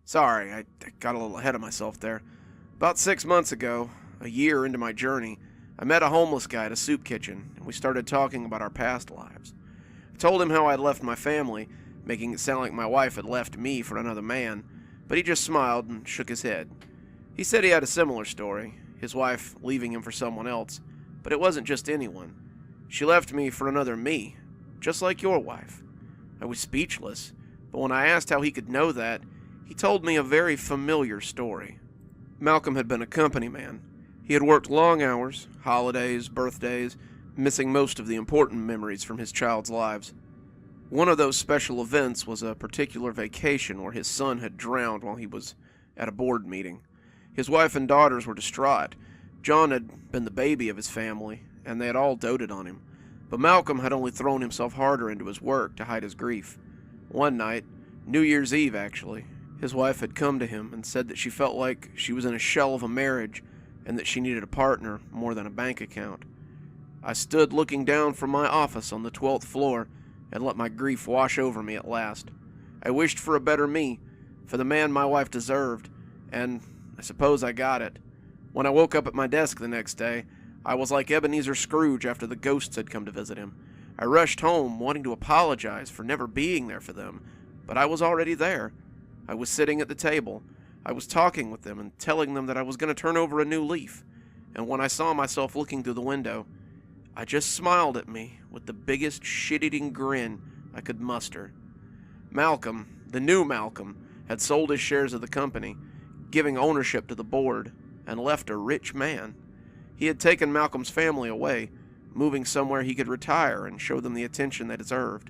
Sorry, I got a little ahead of myself there. About 6 months ago, a year into my journey, I met a homeless guy at a soup kitchen, and we started talking about our past lives. I told him how I'd left my family, making it sound like my wife had left me for another man, but he just smiled and shook his head. He said he had a similar story, his wife leaving him for someone else, but it wasn't just anyone. She left me for another me, just like your wife. I was speechless, but when I asked how he could know that, he told me a very familiar story. Malcolm had been a company man. He had worked long hours, holidays, birthdays, missing most of the important memories from his child's lives. One of those special events was a particular vacation where his son had drowned while he was at a board meeting. His wife and daughters were distraught. John had been the baby of his family, and they had all doted on him. But Malcolm had only thrown himself harder into his work to hide his grief. One night, New Year's Eve actually, his wife had come to him and said that she felt like she was in a shell of a marriage and that she needed a partner more than a bank account. I stood looking down from my office on the 12th floor and let my grief wash over me at last. I wished for a better me, for the man my wife deserved, and I suppose I got it. When I woke up at my desk the next day, I was like Ebenezer Scrooge after the ghosts had come to visit him. I rushed home, wanting to apologize for never being there for them, but I was already there. I was sitting at the table. I was talking with them and telling them that I was going to turn over a new leaf, and when I saw myself looking through the window, I just smiled at me with the biggest shit-eating grin I could muster. Malcolm, the new Malcolm, had sold his shares of the company, giving ownership to the board, and left a rich man. He had taken Malcolm's family away, moving somewhere he could retire and show them the attention they deserved.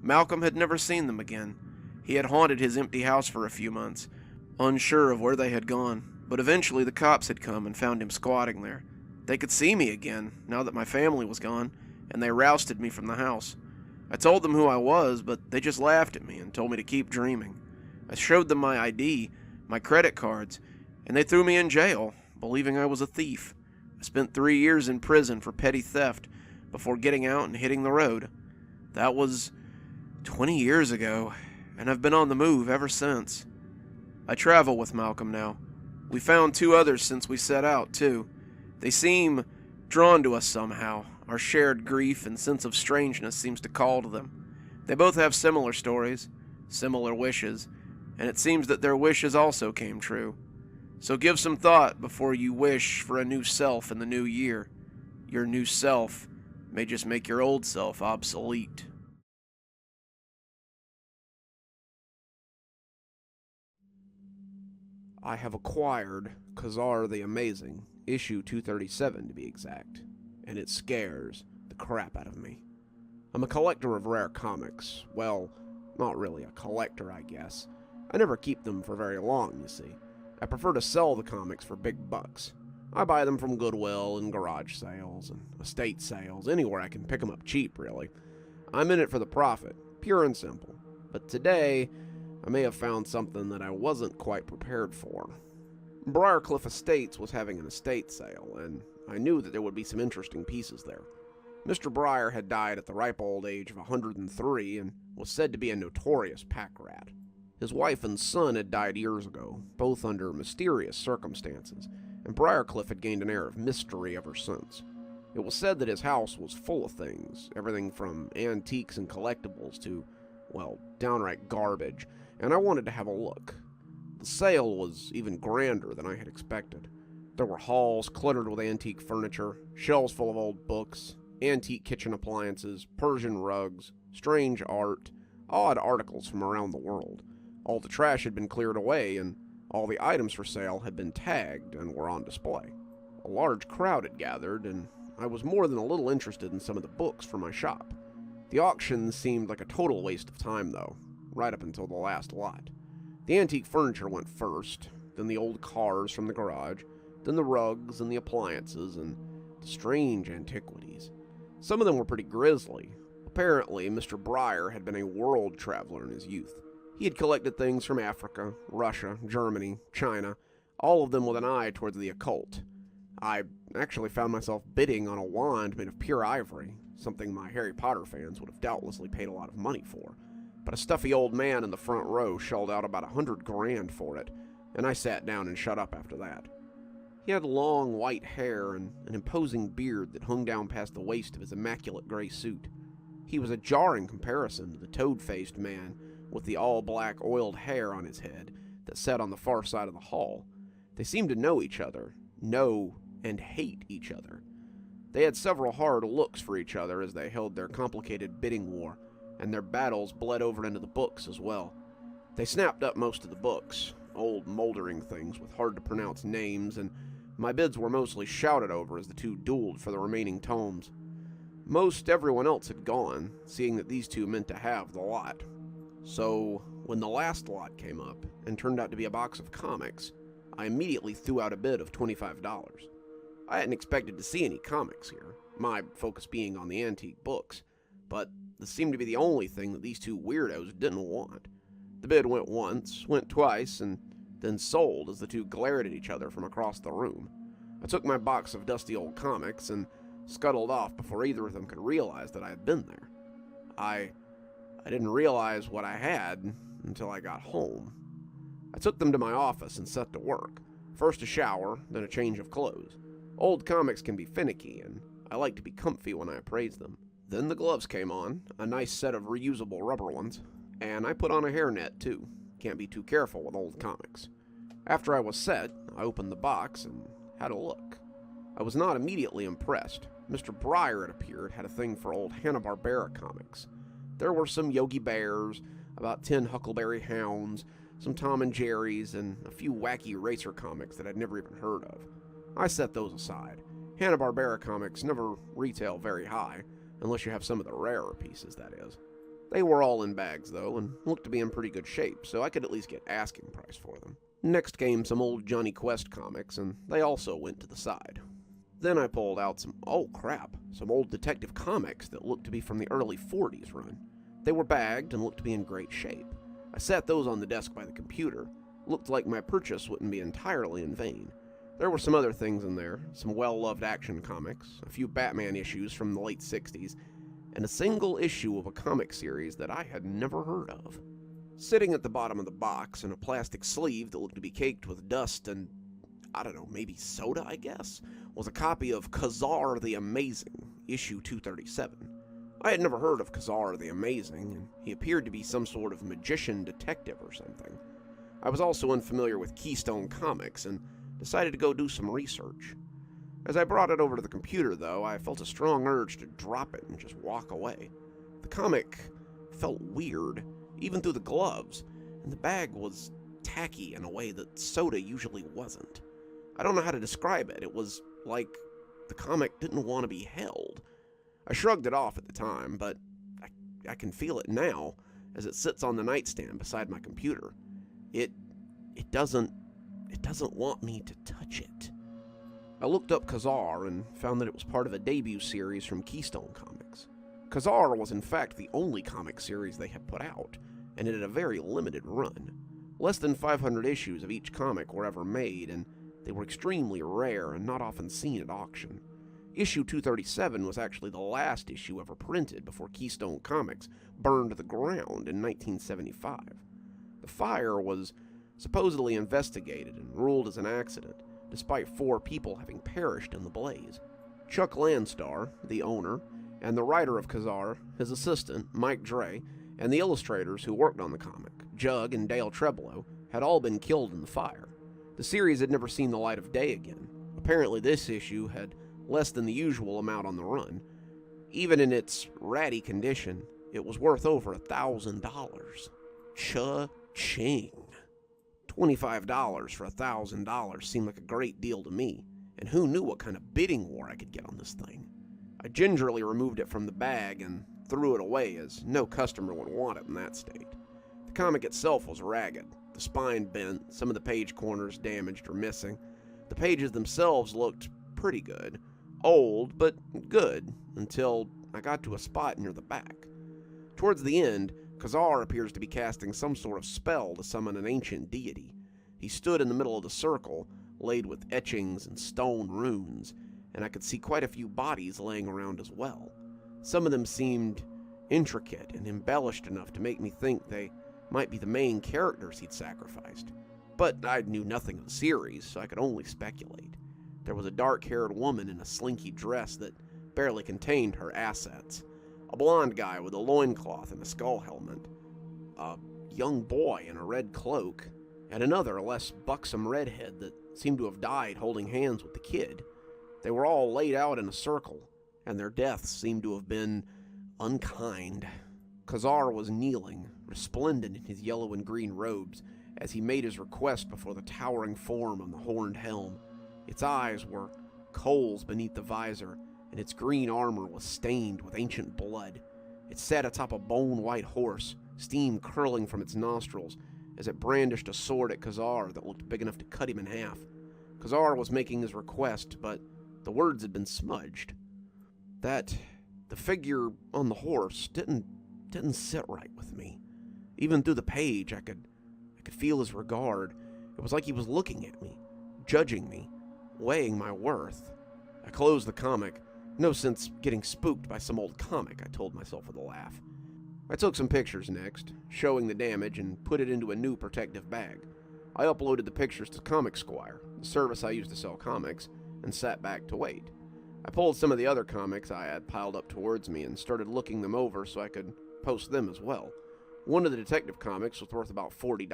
Malcolm had never seen them again. He had haunted his empty house for a few months, unsure of where they had gone, but eventually the cops had come and found him squatting there. They could see me again, now that my family was gone, and they rousted me from the house. I told them who I was, but they just laughed at me and told me to keep dreaming. I showed them my ID, my credit cards, and they threw me in jail, believing I was a thief. I spent 3 years in prison for petty theft before getting out and hitting the road. That was 20 years ago, and I've been on the move ever since. I travel with Malcolm now. We found 2 others since we set out, too. They seem drawn to us somehow. Our shared grief and sense of strangeness seems to call to them. They both have similar stories, similar wishes, and it seems that their wishes also came true. So give some thought before you wish for a new self in the new year. Your new self may just make your old self obsolete. I have acquired Kazar the Amazing, issue 237 to be exact, and it scares the crap out of me. I'm a collector of rare comics. Well, not really a collector, I guess. I never keep them for very long, you see. I prefer to sell the comics for big bucks. I buy them from Goodwill and garage sales and estate sales, anywhere I can pick them up cheap, really. I'm in it for the profit, pure and simple. But today, I may have found something that I wasn't quite prepared for. Briarcliff Estates was having an estate sale, and I knew that there would be some interesting pieces there. Mr. Briar had died at the ripe old age of 103 and was said to be a notorious pack rat. His wife and son had died years ago, both under mysterious circumstances, and Briarcliff had gained an air of mystery ever since. It was said that his house was full of things, everything from antiques and collectibles to, well, downright garbage, and I wanted to have a look. The sale was even grander than I had expected. There were halls cluttered with antique furniture, shelves full of old books, antique kitchen appliances, Persian rugs, strange art, odd articles from around the world. All the trash had been cleared away, and all the items for sale had been tagged and were on display. A large crowd had gathered, and I was more than a little interested in some of the books for my shop. The auction seemed like a total waste of time, though, right up until the last lot. The antique furniture went first, then the old cars from the garage, then the rugs and the appliances, and the strange antiquities. Some of them were pretty grisly. Apparently, Mr. Briar had been a world traveler in his youth. He had collected things from Africa, Russia, Germany, China, all of them with an eye towards the occult. I actually found myself bidding on a wand made of pure ivory, something my Harry Potter fans would have doubtlessly paid a lot of money for. But a stuffy old man in the front row shelled out about $100,000 for it, and I sat down and shut up after that. He had long white hair and an imposing beard that hung down past the waist of his immaculate gray suit. He was a jarring comparison to the toad-faced man with the all-black oiled hair on his head that sat on the far side of the hall. They seemed to know each other, know and hate each other. They had several hard looks for each other as they held their complicated bidding war, and their battles bled over into the books as well. They snapped up most of the books, old moldering things with hard-to-pronounce names, and my bids were mostly shouted over as the two dueled for the remaining tomes. Most everyone else had gone, seeing that these two meant to have the lot. So, when the last lot came up, and turned out to be a box of comics, I immediately threw out a bid of $25. I hadn't expected to see any comics here, my focus being on the antique books, but this seemed to be the only thing that these two weirdos didn't want. The bid went once, went twice, and then sold as the two glared at each other from across the room. I took my box of dusty old comics and scuttled off before either of them could realize that I had been there. I didn't realize what I had until I got home. I took them to my office and set to work. First a shower, then a change of clothes. Old comics can be finicky, and I like to be comfy when I appraise them. Then the gloves came on, a nice set of reusable rubber ones, and I put on a hairnet too. Can't be too careful with old comics. After I was set, I opened the box and had a look. I was not immediately impressed. Mr. Briar, it appeared, had a thing for old Hanna-Barbera comics. There were some Yogi Bears, about 10 Huckleberry Hounds, some Tom and Jerry's, and a few wacky racer comics that I'd never even heard of. I set those aside. Hanna-Barbera comics never retail very high, unless you have some of the rarer pieces, that is. They were all in bags, though, and looked to be in pretty good shape, so I could at least get asking price for them. Next came some old Johnny Quest comics, and they also went to the side. Then I pulled out some old detective comics that looked to be from the early 40s run. They were bagged and looked to be in great shape. I sat those on the desk by the computer. Looked like my purchase wouldn't be entirely in vain. There were some other things in there, some well-loved action comics, a few Batman issues from the late 60s, and a single issue of a comic series that I had never heard of. Sitting at the bottom of the box in a plastic sleeve that looked to be caked with dust and, maybe soda, I guess, was a copy of Kazar the Amazing, issue 237. I had never heard of Kazar the Amazing, and he appeared to be some sort of magician detective or something. I was also unfamiliar with Keystone Comics and decided to go do some research. As I brought it over to the computer, though, I felt a strong urge to drop it and just walk away. The comic felt weird, even through the gloves, and the bag was tacky in a way that soda usually wasn't. I don't know how to describe it. It was like the comic didn't want to be held. I shrugged it off at the time, but I can feel it now as it sits on the nightstand beside my computer. It doesn't want me to touch it. I looked up Khazar and found that it was part of a debut series from Keystone Comics. Khazar was in fact the only comic series they had put out, and it had a very limited run. Less than 500 issues of each comic were ever made, and they were extremely rare and not often seen at auction. Issue 237 was actually the last issue ever printed before Keystone Comics burned to the ground in 1975. The fire was supposedly investigated and ruled as an accident, despite 4 people having perished in the blaze. Chuck Landstar, the owner, and the writer of Khazar, his assistant, Mike Dre, and the illustrators who worked on the comic, Jug and Dale Trebolo, had all been killed in the fire. The series had never seen the light of day again. Apparently this issue had less than the usual amount on the run. Even in its ratty condition, it was worth over $1,000. Cha-ching. $25 for $1,000 seemed like a great deal to me, and who knew what kind of bidding war I could get on this thing. I gingerly removed it from the bag and threw it away, as no customer would want it in that state. The comic itself was ragged, the spine bent, some of the page corners damaged or missing. The pages themselves looked pretty good. Old, but good, until I got to a spot near the back. Towards the end, Khazar appears to be casting some sort of spell to summon an ancient deity. He stood in the middle of the circle, laid with etchings and stone runes, and I could see quite a few bodies laying around as well. Some of them seemed intricate and embellished enough to make me think they might be the main characters he'd sacrificed. But I knew nothing of the series, so I could only speculate. There was a dark-haired woman in a slinky dress that barely contained her assets, a blonde guy with a loincloth and a skull helmet, a young boy in a red cloak, and another, less buxom redhead that seemed to have died holding hands with the kid. They were all laid out in a circle, and their deaths seemed to have been unkind. Khazar was kneeling, resplendent in his yellow and green robes, as he made his request before the towering form on the horned helm. Its eyes were coals beneath the visor, and its green armor was stained with ancient blood. It sat atop a bone-white horse, steam curling from its nostrils, as it brandished a sword at Khazar that looked big enough to cut him in half. Khazar was making his request, but the words had been smudged. The figure on the horse didn't sit right with me. Even through the page, I could feel his regard. It was like he was looking at me, judging me, weighing my worth. I closed the comic. No sense getting spooked by some old comic, I told myself with a laugh. I took some pictures next, showing the damage, and put it into a new protective bag. I uploaded the pictures to Comic Squire, the service I use to sell comics, and sat back to wait. I pulled some of the other comics I had piled up towards me and started looking them over so I could post them as well. One of the detective comics was worth about $40.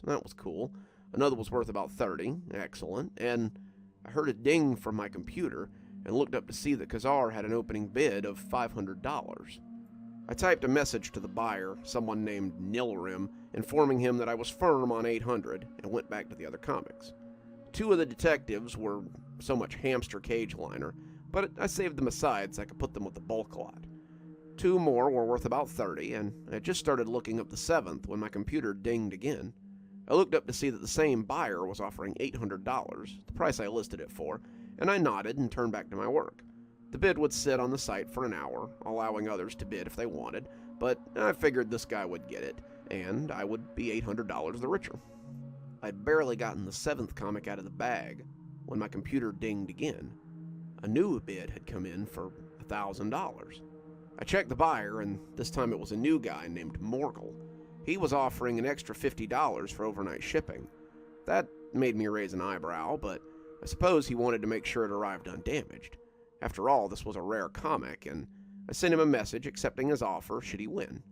That was cool. Another was worth about $30. Excellent. And I heard a ding from my computer and looked up to see that Khazar had an opening bid of $500. I typed a message to the buyer, someone named Nilrim, informing him that I was firm on $800, and went back to the other comics. 2 of the detectives were so much hamster cage liner, but I saved them aside so I could put them with the bulk lot. 2 more were worth about $30, and I had just started looking up the 7th when my computer dinged again. I looked up to see that the same buyer was offering $800, the price I listed it for, and I nodded and turned back to my work. The bid would sit on the site for an hour, allowing others to bid if they wanted, but I figured this guy would get it, and I would be $800 the richer. I'd barely gotten the 7th comic out of the bag when my computer dinged again. A new bid had come in for $1,000. I checked the buyer, and this time it was a new guy named Morgul. He was offering an extra $50 for overnight shipping. That made me raise an eyebrow, but I suppose he wanted to make sure it arrived undamaged. After all, this was a rare comic, and I sent him a message accepting his offer should he win.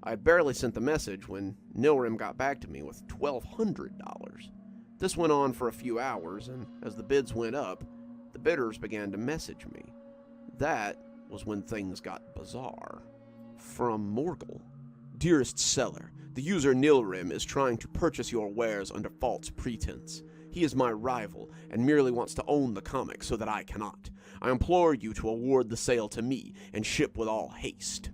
I had barely sent the message when Nilrim got back to me with $1,200. This went on for a few hours, and as the bids went up, the bidders began to message me. That was when things got bizarre. From Morgul. Dearest seller, the user Nilrim is trying to purchase your wares under false pretense. He is my rival and merely wants to own the comic so that I cannot. I implore you to award the sale to me and ship with all haste.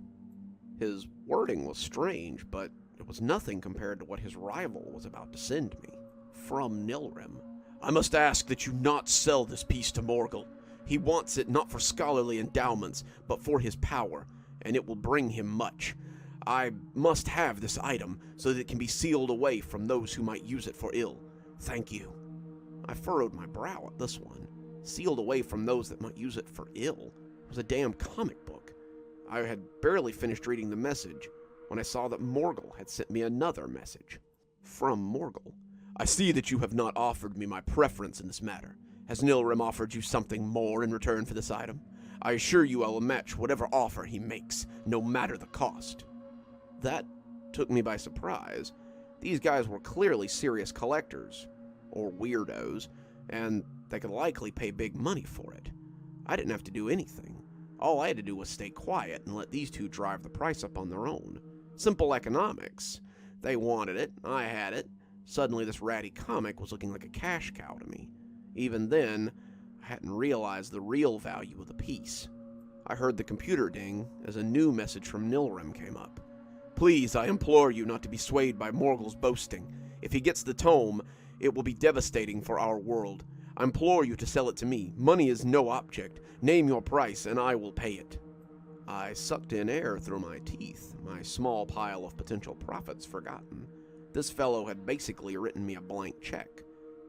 His wording was strange, but it was nothing compared to what his rival was about to send me. From Nilrim. I must ask that you not sell this piece to Morgul. He wants it not for scholarly endowments, but for his power, and it will bring him much. I must have this item so that it can be sealed away from those who might use it for ill. Thank you. I furrowed my brow at this one. Sealed away from those that might use it for ill. It was a damn comic book. I had barely finished reading the message when I saw that Morgul had sent me another message. From Morgul. I see that you have not offered me my preference in this matter. Has Nilrim offered you something more in return for this item? I assure you I will match whatever offer he makes, no matter the cost. That took me by surprise. These guys were clearly serious collectors, or weirdos, and they could likely pay big money for it. I didn't have to do anything. All I had to do was stay quiet and let these two drive the price up on their own. Simple economics. They wanted it, I had it. Suddenly this ratty comic was looking like a cash cow to me. Even then, I hadn't realized the real value of the piece. I heard the computer ding as a new message from Nilrim came up. Please, I implore you not to be swayed by Morgul's boasting. If he gets the tome, it will be devastating for our world. I implore you to sell it to me. Money is no object. Name your price, and I will pay it. I sucked in air through my teeth, my small pile of potential profits forgotten. This fellow had basically written me a blank check.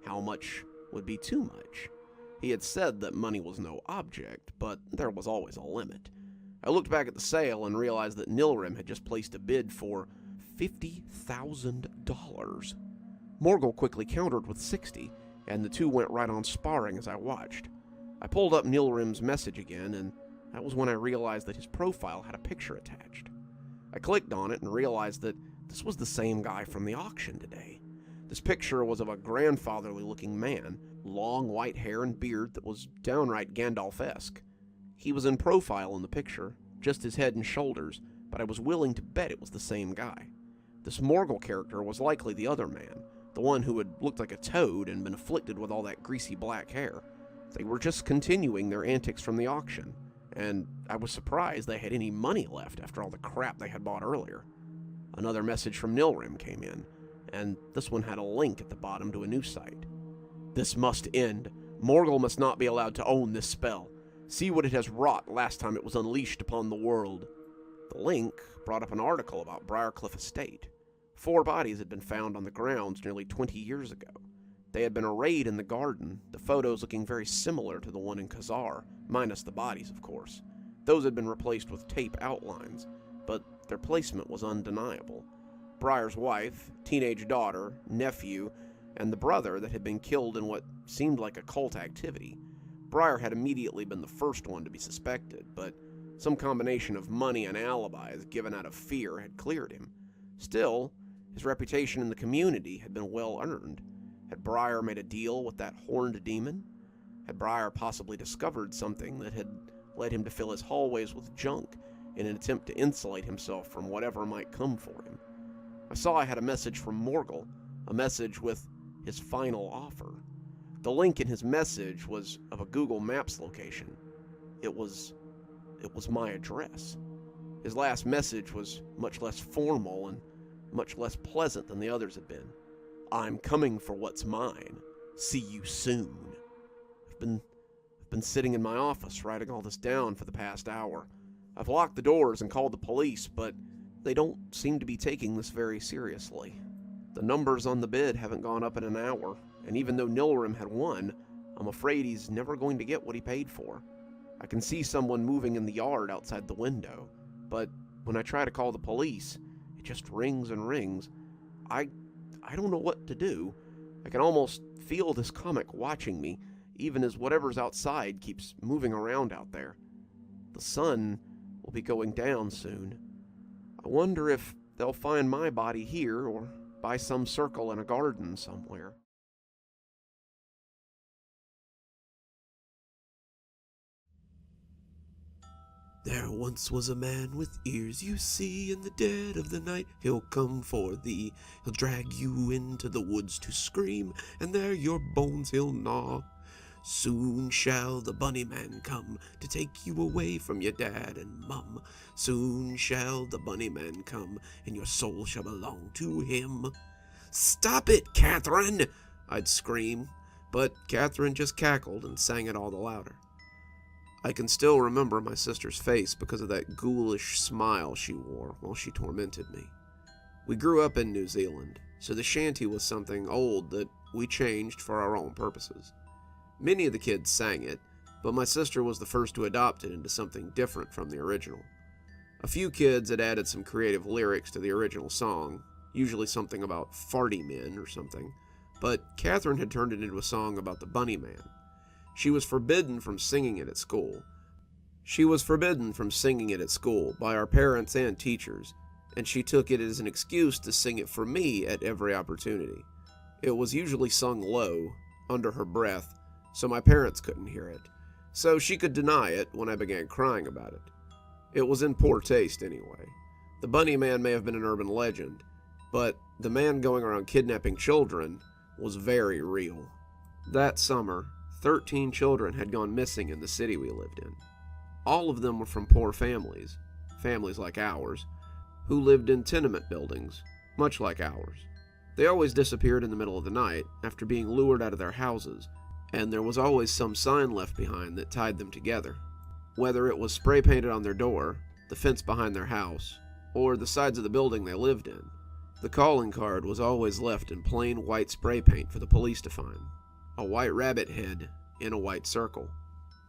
How much would be too much? He had said that money was no object, but there was always a limit. I looked back at the sale and realized that Nilrim had just placed a bid for $50,000. Morgul quickly countered with 60, and the two went right on sparring as I watched. I pulled up Nilrim's message again, and that was when I realized that his profile had a picture attached. I clicked on it and realized that this was the same guy from the auction today. This picture was of a grandfatherly-looking man, long white hair and beard that was downright Gandalf-esque. He was in profile in the picture, just his head and shoulders, but I was willing to bet it was the same guy. This Morgul character was likely the other man, the one who had looked like a toad and been afflicted with all that greasy black hair. They were just continuing their antics from the auction, and I was surprised they had any money left after all the crap they had bought earlier. Another message from Nilrim came in, and this one had a link at the bottom to a new site. This must end. Morgul must not be allowed to own this spell. See what it has wrought last time it was unleashed upon the world. The link brought up an article about Briarcliff Estate. 4 bodies had been found on the grounds nearly 20 years ago. They had been arrayed in the garden, the photos looking very similar to the one in Khazar, minus the bodies, of course. Those had been replaced with tape outlines, but their placement was undeniable. Briar's wife, teenage daughter, nephew, and the brother that had been killed in what seemed like a cult activity. Briar had immediately been the first one to be suspected, but some combination of money and alibis given out of fear had cleared him. Still, his reputation in the community had been well earned. Had Briar made a deal with that horned demon? Had Briar possibly discovered something that had led him to fill his hallways with junk in an attempt to insulate himself from whatever might come for him? I saw I had a message from Morgul, a message with his final offer. The link in his message was of a Google Maps location. It was my address. His last message was much less formal and much less pleasant than the others had been. I'm coming for what's mine. See you soon. I've been sitting in my office writing all this down for the past hour. I've locked the doors and called the police, but they don't seem to be taking this very seriously. The numbers on the bid haven't gone up in an hour, and even though Nilrim had won, I'm afraid he's never going to get what he paid for. I can see someone moving in the yard outside the window, but when I try to call the police, it just rings and rings. I don't know what to do. I can almost feel this comic watching me, even as whatever's outside keeps moving around out there. The sun will be going down soon. I wonder if they'll find my body here or by some circle in a garden somewhere. There once was a man with ears, you see, in the dead of the night he'll come for thee. He'll drag you into the woods to scream, and there your bones he'll gnaw. Soon shall the bunny man come to take you away from your dad and mum. Soon shall the bunny man come, and your soul shall belong to him. Stop it, Catherine! I'd scream, but Catherine just cackled and sang it all the louder. I can still remember my sister's face because of that ghoulish smile she wore while she tormented me. We grew up in New Zealand, so the shanty was something old that we changed for our own purposes. Many of the kids sang it, but my sister was the first to adopt it into something different from the original. A few kids had added some creative lyrics to the original song, usually something about farty men or something, but Catherine had turned it into a song about the bunny man. She was forbidden from singing it at school. By our parents and teachers, and she took it as an excuse to sing it for me at every opportunity. It was usually sung low, under her breath, so my parents couldn't hear it, so she could deny it when I began crying about it. It was in poor taste anyway. The bunny man may have been an urban legend, but the man going around kidnapping children was very real. That summer, 13 children had gone missing in the city we lived in. All of them were from poor families like ours, who lived in tenement buildings, much like ours. They always disappeared in the middle of the night after being lured out of their houses, and there was always some sign left behind that tied them together. Whether it was spray painted on their door, the fence behind their house, or the sides of the building they lived in, the calling card was always left in plain white spray paint for the police to find. A white rabbit head in a white circle,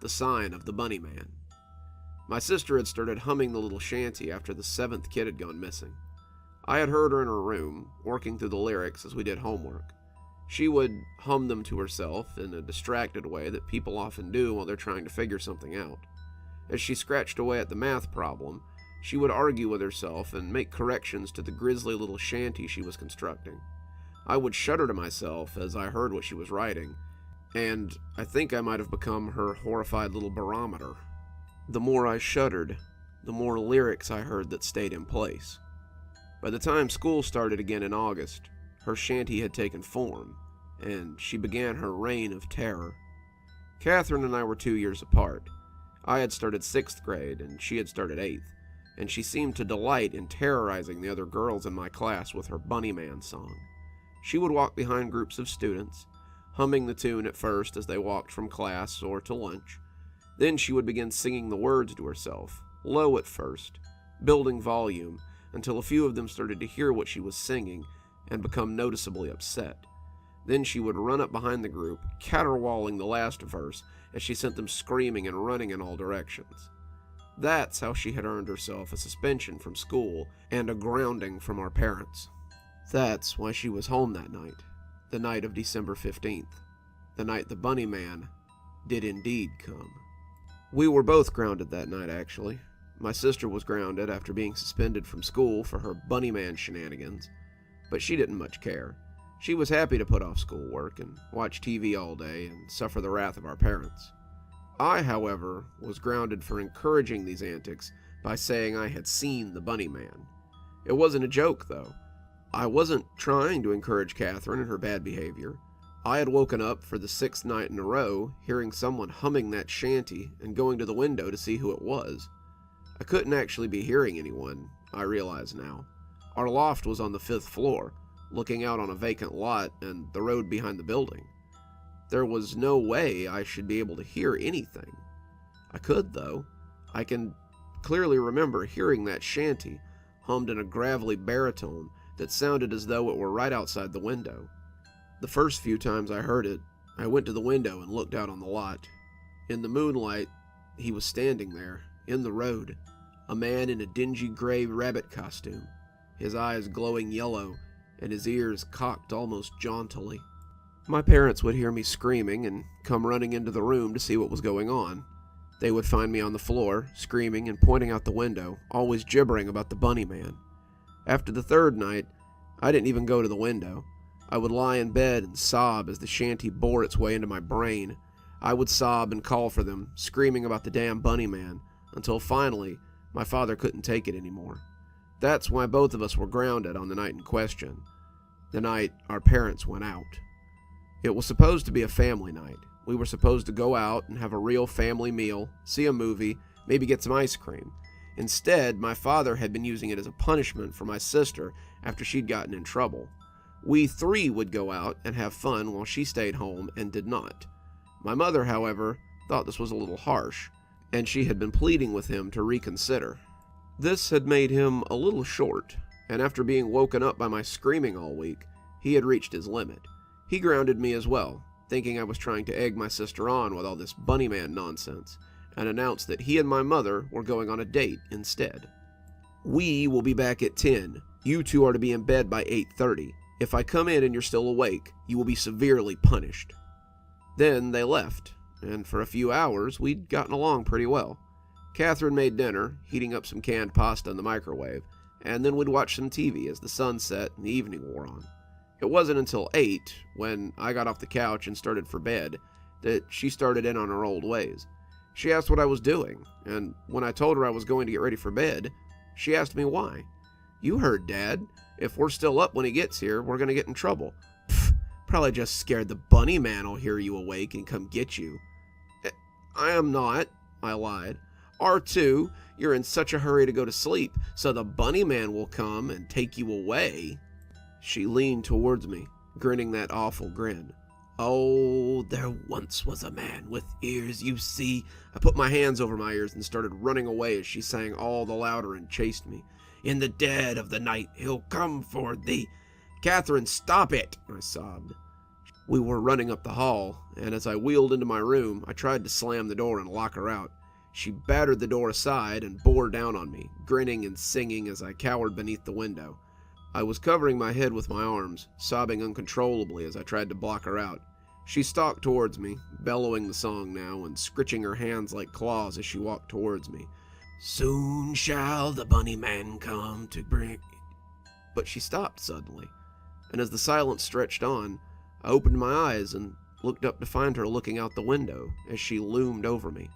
the sign of the bunny man. My sister had started humming the little shanty after the 7th kid had gone missing. I had heard her in her room, working through the lyrics as we did homework. She would hum them to herself in a distracted way that people often do while they're trying to figure something out. As she scratched away at the math problem, she would argue with herself and make corrections to the grisly little shanty she was constructing. I would shudder to myself as I heard what she was writing, and I think I might have become her horrified little barometer. The more I shuddered, the more lyrics I heard that stayed in place. By the time school started again in August, her shanty had taken form, and she began her reign of terror. Catherine and I were 2 years apart. I had started 6th grade, and she had started 8th, and she seemed to delight in terrorizing the other girls in my class with her Bunny Man song. She would walk behind groups of students, humming the tune at first as they walked from class or to lunch. Then she would begin singing the words to herself, low at first, building volume, until a few of them started to hear what she was singing and become noticeably upset. Then she would run up behind the group, caterwauling the last verse as she sent them screaming and running in all directions. That's how she had earned herself a suspension from school and a grounding from our parents. That's why she was home that night, the night of December 15th, the night the Bunny Man did indeed come. We were both grounded that night, actually. My sister was grounded after being suspended from school for her Bunny Man shenanigans, but she didn't much care. She was happy to put off schoolwork and watch TV all day and suffer the wrath of our parents. I, however, was grounded for encouraging these antics by saying I had seen the Bunny Man. It wasn't a joke, though. I wasn't trying to encourage Catherine in her bad behavior. I had woken up for the 6th night in a row, hearing someone humming that shanty and going to the window to see who it was. I couldn't actually be hearing anyone, I realize now. Our loft was on the 5th floor, looking out on a vacant lot and the road behind the building. There was no way I should be able to hear anything. I could, though. I can clearly remember hearing that shanty, hummed in a gravelly baritone that sounded as though it were right outside the window. The first few times I heard it, I went to the window and looked out on the lot. In the moonlight, he was standing there, in the road, a man in a dingy gray rabbit costume, his eyes glowing yellow and his ears cocked almost jauntily. My parents would hear me screaming and come running into the room to see what was going on. They would find me on the floor, screaming and pointing out the window, always gibbering about the Bunny Man. After the third night, I didn't even go to the window. I would lie in bed and sob as the shanty bore its way into my brain. I would sob and call for them, screaming about the damn bunny man, until finally, my father couldn't take it anymore. That's why both of us were grounded on the night in question, the night our parents went out. It was supposed to be a family night. We were supposed to go out and have a real family meal, see a movie, maybe get some ice cream. Instead, my father had been using it as a punishment for my sister after she'd gotten in trouble. We three would go out and have fun while she stayed home and did not. My mother, however, thought this was a little harsh, and she had been pleading with him to reconsider. This had made him a little short, and after being woken up by my screaming all week, he had reached his limit. He grounded me as well, thinking I was trying to egg my sister on with all this bunny man nonsense, and announced that he and my mother were going on a date instead. "We will be back at 10. You two are to be in bed by 8:30. If I come in and you're still awake, you will be severely punished." Then they left, and for a few hours we'd gotten along pretty well. Catherine made dinner, heating up some canned pasta in the microwave, and then we'd watch some TV as the sun set and the evening wore on. It wasn't until 8, when I got off the couch and started for bed, that she started in on her old ways. She asked what I was doing, and when I told her I was going to get ready for bed, she asked me why. "You heard, Dad. If we're still up when he gets here, we're going to get in trouble." "Pfft, probably just scared the bunny man will hear you awake and come get you." "I am not," I lied. "R2, you're in such a hurry to go to sleep, so the bunny man will come and take you away." She leaned towards me, grinning that awful grin. "Oh, there once was a man with ears, you see." I put my hands over my ears and started running away as she sang all the louder and chased me. "In the dead of the night, he'll come for thee." "Catherine, stop it," I sobbed. We were running up the hall, and as I wheeled into my room, I tried to slam the door and lock her out. She battered the door aside and bore down on me, grinning and singing as I cowered beneath the window. I was covering my head with my arms, sobbing uncontrollably as I tried to block her out. She stalked towards me, bellowing the song now and scritching her hands like claws as she walked towards me. "Soon shall the bunny man come to bring..." But she stopped suddenly, and as the silence stretched on, I opened my eyes and looked up to find her looking out the window as she loomed over me.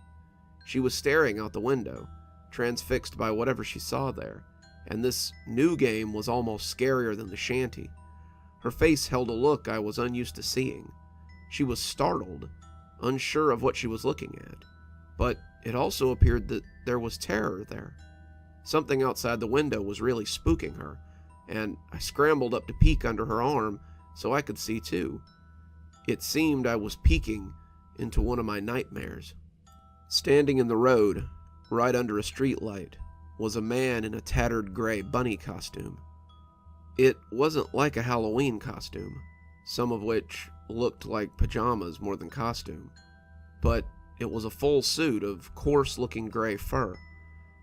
She was staring out the window, transfixed by whatever she saw there, and this new game was almost scarier than the shanty. Her face held a look I was unused to seeing. She was startled, unsure of what she was looking at, but it also appeared that there was terror there. Something outside the window was really spooking her, and I scrambled up to peek under her arm so I could see too. It seemed I was peeking into one of my nightmares. Standing in the road, right under a streetlight, was a man in a tattered gray bunny costume. It wasn't like a Halloween costume, some of which looked like pajamas more than costume, but it was a full suit of coarse-looking gray fur.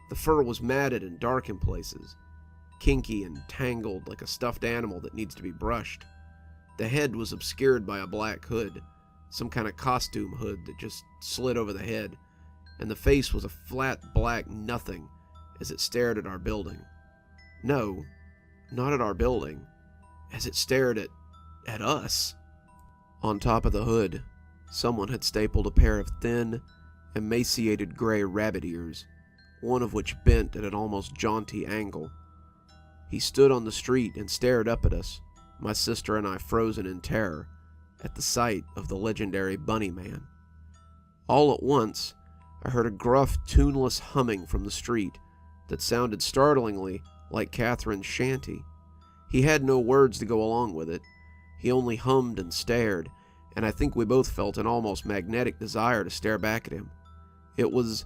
The fur was matted and dark in places, kinky and tangled like a stuffed animal that needs to be brushed. The head was obscured by a black hood, some kind of costume hood that just slid over the head, and the face was a flat black nothing as it stared at our building. No, not at our building, as it stared at us. On top of the hood, someone had stapled a pair of thin, emaciated gray rabbit ears, one of which bent at an almost jaunty angle. He stood on the street and stared up at us, my sister and I frozen in terror at the sight of the legendary Bunny Man. All at once, I heard a gruff, tuneless humming from the street that sounded startlingly like Catherine's shanty. He had no words to go along with it. He only hummed and stared, and I think we both felt an almost magnetic desire to stare back at him. It was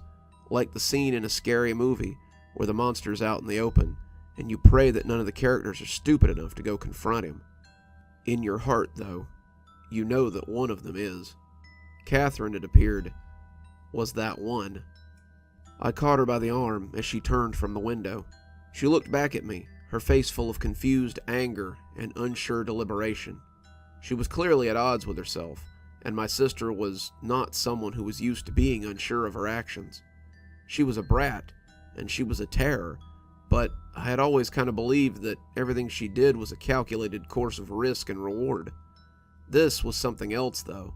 like the scene in a scary movie where the monster's out in the open, and you pray that none of the characters are stupid enough to go confront him. In your heart, though, you know that one of them is. Catherine, it appeared, was that one. I caught her by the arm as she turned from the window. She looked back at me, her face full of confused anger and unsure deliberation. She was clearly at odds with herself, and my sister was not someone who was used to being unsure of her actions. She was a brat, and she was a terror, but I had always kind of believed that everything she did was a calculated course of risk and reward. This was something else, though.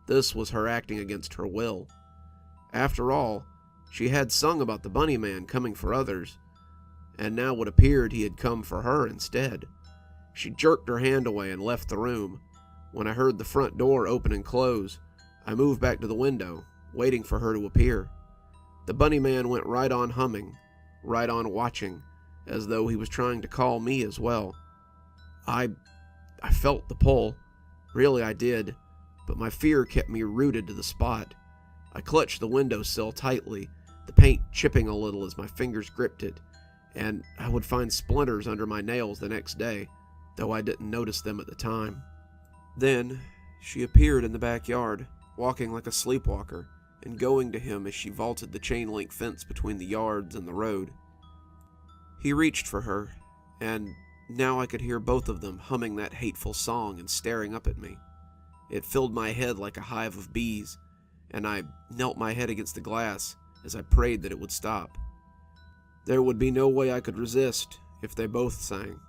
This was her acting against her will. After all, she had sung about the bunny man coming for others, and now it appeared he had come for her instead. She jerked her hand away and left the room. When I heard the front door open and close, I moved back to the window, waiting for her to appear. The bunny man went right on humming, right on watching, as though he was trying to call me as well. I felt the pull. Really, I did, but my fear kept me rooted to the spot. I clutched the windowsill tightly, the paint chipping a little as my fingers gripped it, and I would find splinters under my nails the next day, though I didn't notice them at the time. Then she appeared in the backyard, walking like a sleepwalker, and going to him as she vaulted the chain-link fence between the yards and the road. He reached for her, and now I could hear both of them humming that hateful song and staring up at me. It filled my head like a hive of bees, and I knelt my head against the glass as I prayed that it would stop. There would be no way I could resist if they both sang,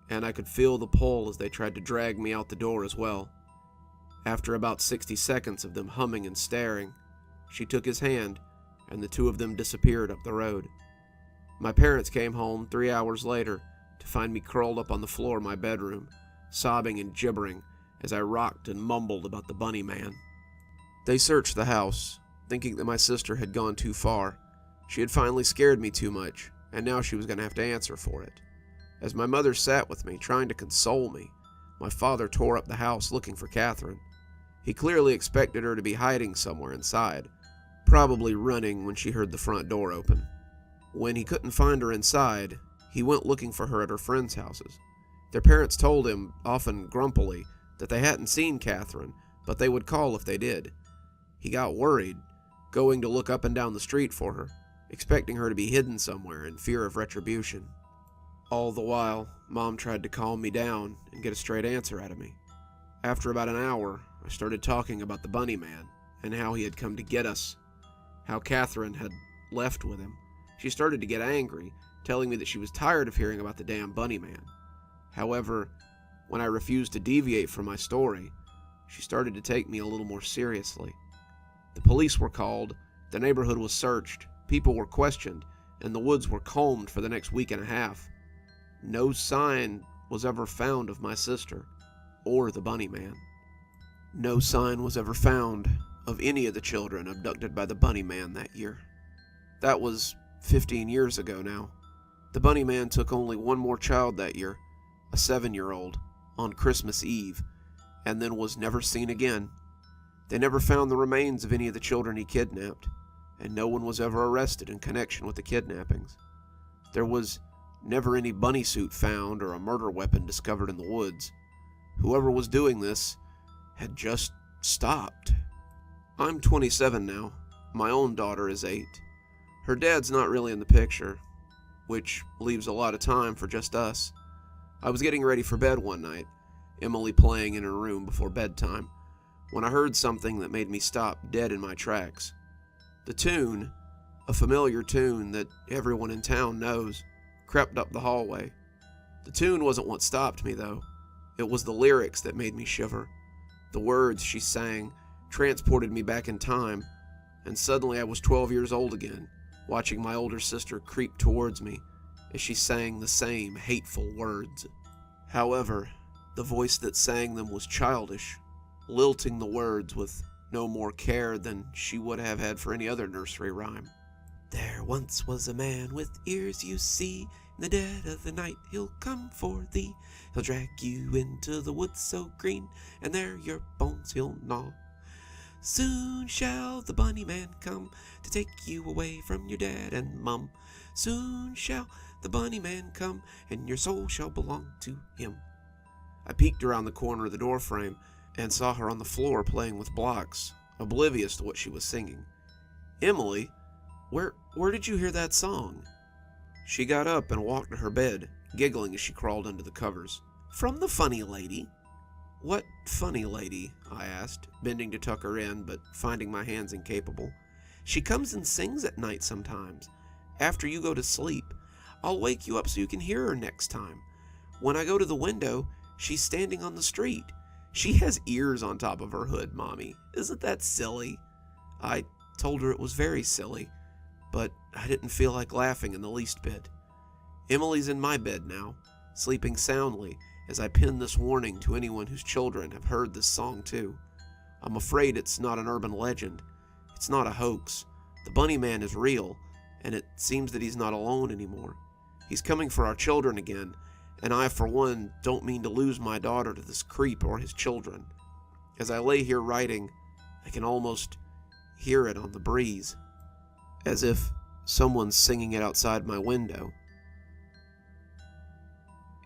and I could feel the pull as they tried to drag me out the door as well. After about 60 seconds of them humming and staring, she took his hand, and the two of them disappeared up the road. My parents came home 3 hours later to find me curled up on the floor of my bedroom, sobbing and gibbering as I rocked and mumbled about the bunny man. They searched the house, thinking that my sister had gone too far. She had finally scared me too much, and now she was going to have to answer for it. As my mother sat with me, trying to console me, my father tore up the house looking for Catherine. He clearly expected her to be hiding somewhere inside, probably running when she heard the front door open. When he couldn't find her inside, he went looking for her at her friends' houses. Their parents told him, often grumpily, that they hadn't seen Catherine, but they would call if they did. He got worried, going to look up and down the street for her, expecting her to be hidden somewhere in fear of retribution. All the while, Mom tried to calm me down and get a straight answer out of me. After about an hour, I started talking about the bunny man and how he had come to get us, how Catherine had left with him. She started to get angry, telling me that she was tired of hearing about the damn bunny man. However, when I refused to deviate from my story, she started to take me a little more seriously. The police were called, the neighborhood was searched, people were questioned, and the woods were combed for the next week and a half. No sign was ever found of my sister, or the bunny man. No sign was ever found of any of the children abducted by the bunny man that year. That was 15 years ago now. The bunny man took only one more child that year, a 7-year-old, on Christmas Eve, and then was never seen again. They never found the remains of any of the children he kidnapped, and no one was ever arrested in connection with the kidnappings. There was never any bunny suit found or a murder weapon discovered in the woods. Whoever was doing this had just stopped. I'm 27 now. My own daughter is 8. Her dad's not really in the picture, which leaves a lot of time for just us. I was getting ready for bed one night, Emily playing in her room before bedtime, when I heard something that made me stop dead in my tracks. The tune, a familiar tune that everyone in town knows, crept up the hallway. The tune wasn't what stopped me, though. It was the lyrics that made me shiver. The words she sang transported me back in time, and suddenly I was 12 years old again, watching my older sister creep towards me as she sang the same hateful words. However, the voice that sang them was childish, lilting the words with no more care than she would have had for any other nursery rhyme. There once was a man with ears, you see, in the dead of the night he'll come for thee. He'll drag you into the woods so green, and there your bones he'll gnaw. Soon shall the bunny man come to take you away from your dad and mum. Soon shall the bunny man come, and your soul shall belong to him. I peeked around the corner of the doorframe and saw her on the floor playing with blocks, oblivious to what she was singing. Emily, where did you hear that song? She got up and walked to her bed, giggling as she crawled under the covers. From the funny lady. What funny lady? I asked, bending to tuck her in, but finding my hands incapable. She comes and sings at night sometimes, after you go to sleep. I'll wake you up so you can hear her next time. When I go to the window, she's standing on the street. She has ears on top of her hood, Mommy. Isn't that silly?" I told her it was very silly, but I didn't feel like laughing in the least bit. Emily's in my bed now, sleeping soundly as I pin this warning to anyone whose children have heard this song too. I'm afraid it's not an urban legend. It's not a hoax. The Bunny Man is real, and it seems that he's not alone anymore. He's coming for our children again, and I, for one, don't mean to lose my daughter to this creep or his children. As I lay here writing, I can almost hear it on the breeze, as if someone's singing it outside my window.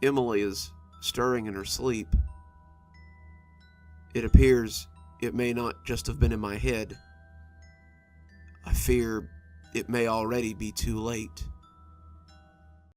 Emily is stirring in her sleep. It appears it may not just have been in my head. I fear it may already be too late.